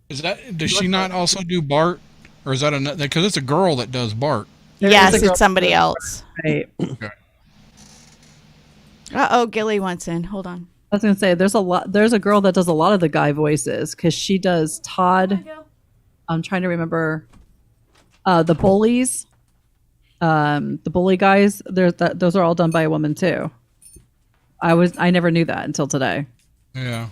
Does she not also do Bart, or is that another? Because it's a girl that does Bart. Yes, it's somebody else. Right. Okay. Gilly wants in. Hold on. I was going to say, there's a girl that does a lot of the guy voices because she does Todd. I'm trying to remember the bullies. The bully guys, those are all done by a woman too. I never knew that until today. Yeah.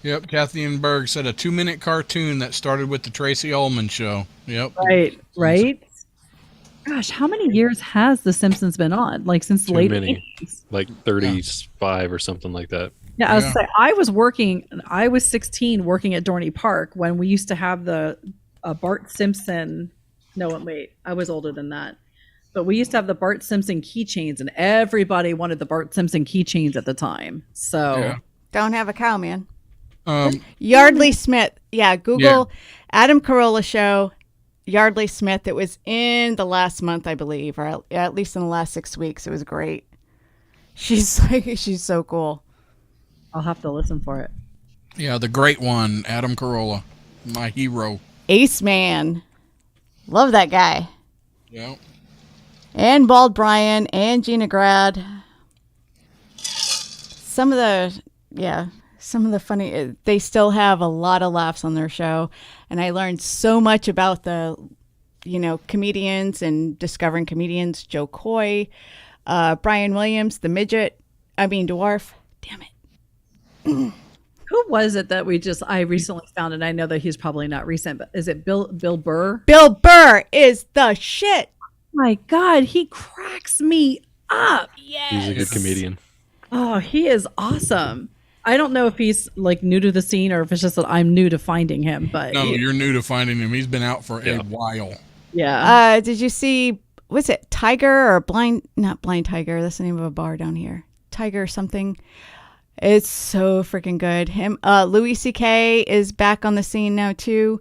Yep, Kathy and Berg said a 2-minute cartoon that started with the Tracy Ullman show. Yep. Right. Gosh, how many years has The Simpsons been on? Like since the late 80s? Like 35 or something like that. Yeah, I was 16 working at Dorney Park when we used to have the Bart Simpson. No, wait, I was older than that. But we used to have the Bart Simpson keychains, and everybody wanted the Bart Simpson keychains at the time. So Don't have a cow, man. Yardley Smith. Yeah, Google Adam Carolla show, Yardley Smith. It was in the last month, I believe, or at least in the last 6 weeks. It was great. She's so cool. I'll have to listen for it. Yeah, the great one, Adam Carolla, my hero. Ace Man. Love that guy. Yeah. And Bald Brian and Gina Grad. Some of the funny, they still have a lot of laughs on their show. And I learned so much about the, comedians and discovering comedians. Joe Coy, Brian Williams, the dwarf. Damn it. Who was it that I recently found, and I know that he's probably not recent, but is it Bill Burr? Bill Burr is the shit. My God, he cracks me up. Yes. He's a good comedian. Oh, he is awesome. I don't know if he's like new to the scene or if it's just that I'm new to finding him, but No, you're new to finding him. He's been out for a while. Yeah. Did you see, was it Tiger or not Blind Tiger? That's the name of a bar down here. Tiger something. It's so freaking good. Him, Louis C.K. is back on the scene now too.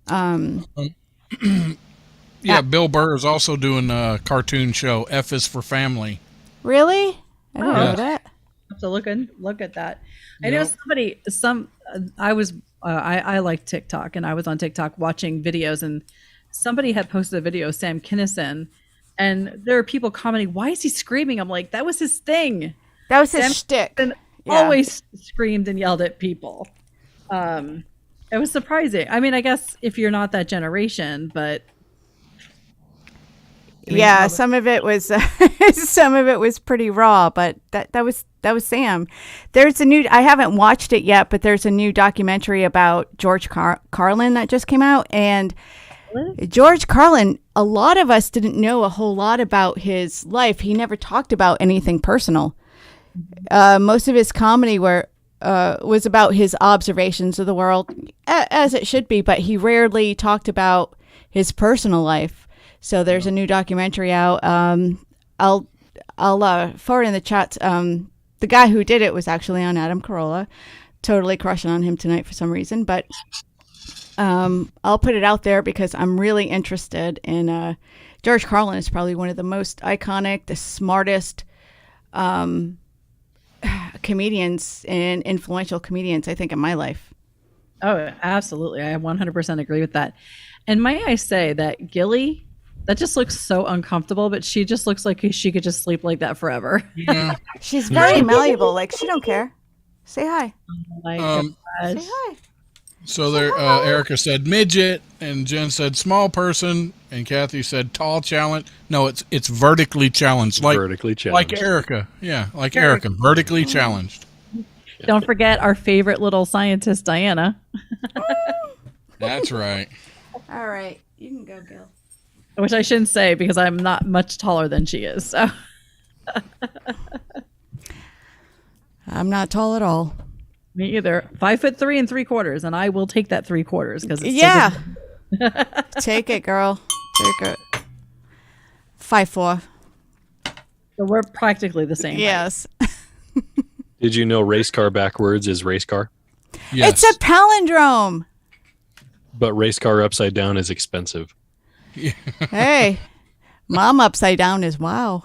Bill Burr is also doing a cartoon show. F is for Family. Really? I didn't know that. I have to look at that. I know I like TikTok, and I was on TikTok watching videos, and somebody had posted a video of Sam Kinison, and there are people commenting, "Why is he screaming?" I'm like, that was his thing. That was his shtick. Always screamed and yelled at people. It was surprising. I mean, I guess if you're not that generation, but some of it was pretty raw, but that was Sam. There's I haven't watched it yet, but there's a new documentary about George Carlin that just came out, and George Carlin, a lot of us didn't know a whole lot about his life. He never talked about anything personal. Most of his comedy was about his observations of the world, as it should be, but he rarely talked about his personal life. So there's a new documentary out. I'll forward in the chat. The guy who did it was actually on Adam Carolla. Totally crushing on him tonight for some reason, but I'll put it out there because I'm really interested in George Carlin is probably one of the most iconic, the smartest comedians and influential comedians, I think, in my life. Oh, absolutely. I 100% agree with that. And may I say that Gilly, that just looks so uncomfortable, but she just looks like she could just sleep like that forever. Yeah. She's very malleable. Like, she don't care. Say hi. Oh my Um, gosh. Say hi. So there, Erica said midget, and Jen said small person, and Kathy said tall challenge. No, it's vertically challenged, like Vertically challenged. like Erica. Yeah, like Erica, vertically challenged. Don't forget our favorite little scientist, Diana. That's right. All right. You can go, Gil. Which I shouldn't say because I'm not much taller than she is. So I'm not tall at all. me either. 5'3"3/4, and I will take that 3/4 because it's Yeah. Take it, girl. Take it. 5'4". so we're practically the same. Yes. Did you know race car backwards is race car? Yes. It's a palindrome. But race car upside down is expensive. Hey, mom upside down is wow.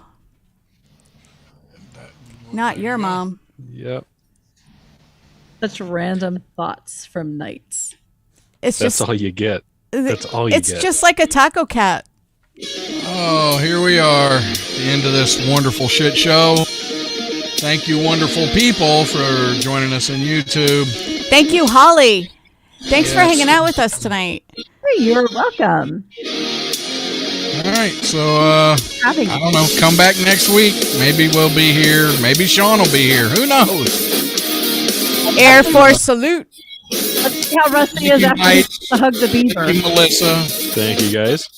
Not your mom. Yep. Such random thoughts from nights. It's That's just all you get. That's all you it's get. just like a taco cat. Oh, here we are, the end of this wonderful shit show. Thank you, wonderful people, for joining us on YouTube. Thank you, Holly. Thanks for Yes. hanging out with us tonight. Hey, you're welcome. All right, so Having I don't know. Come back next week. Maybe we'll be here. Maybe Sean will be here. Who knows? Air Force salute. Let's see how Rusty is you, after Mike. he hugs the beaver. Thank you, Melissa. Thank you, guys.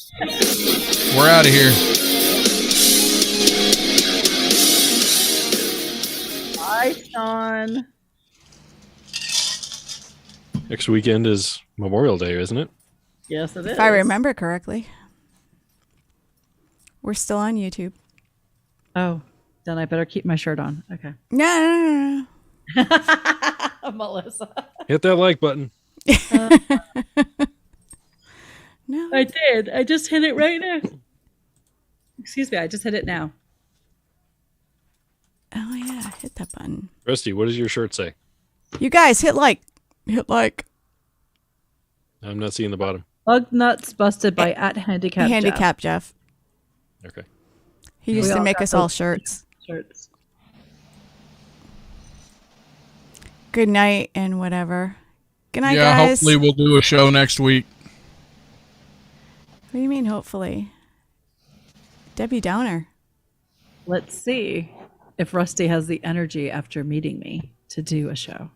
We're out of here. Bye, Sean. Next weekend is Memorial Day, isn't it? Yes, it is. If I remember correctly. We're still on YouTube. Oh, then I better keep my shirt on. Okay. No. Melissa. Hit that like button. No. I did. I just hit it right now. Excuse me. I just hit it now. Oh yeah, hit that button. Rusty, what does your shirt say? You guys hit like. Hit like. I'm not seeing the bottom. Bug nuts busted by @handicap. Handicap Jeff. Okay. He used We to all make got us all those shirts. Shirts. Good night and whatever. Good night, Yeah, guys. hopefully we'll do a show next week. What do you mean, hopefully? Debbie Downer. Let's see if Rusty has the energy after meeting me to do a show.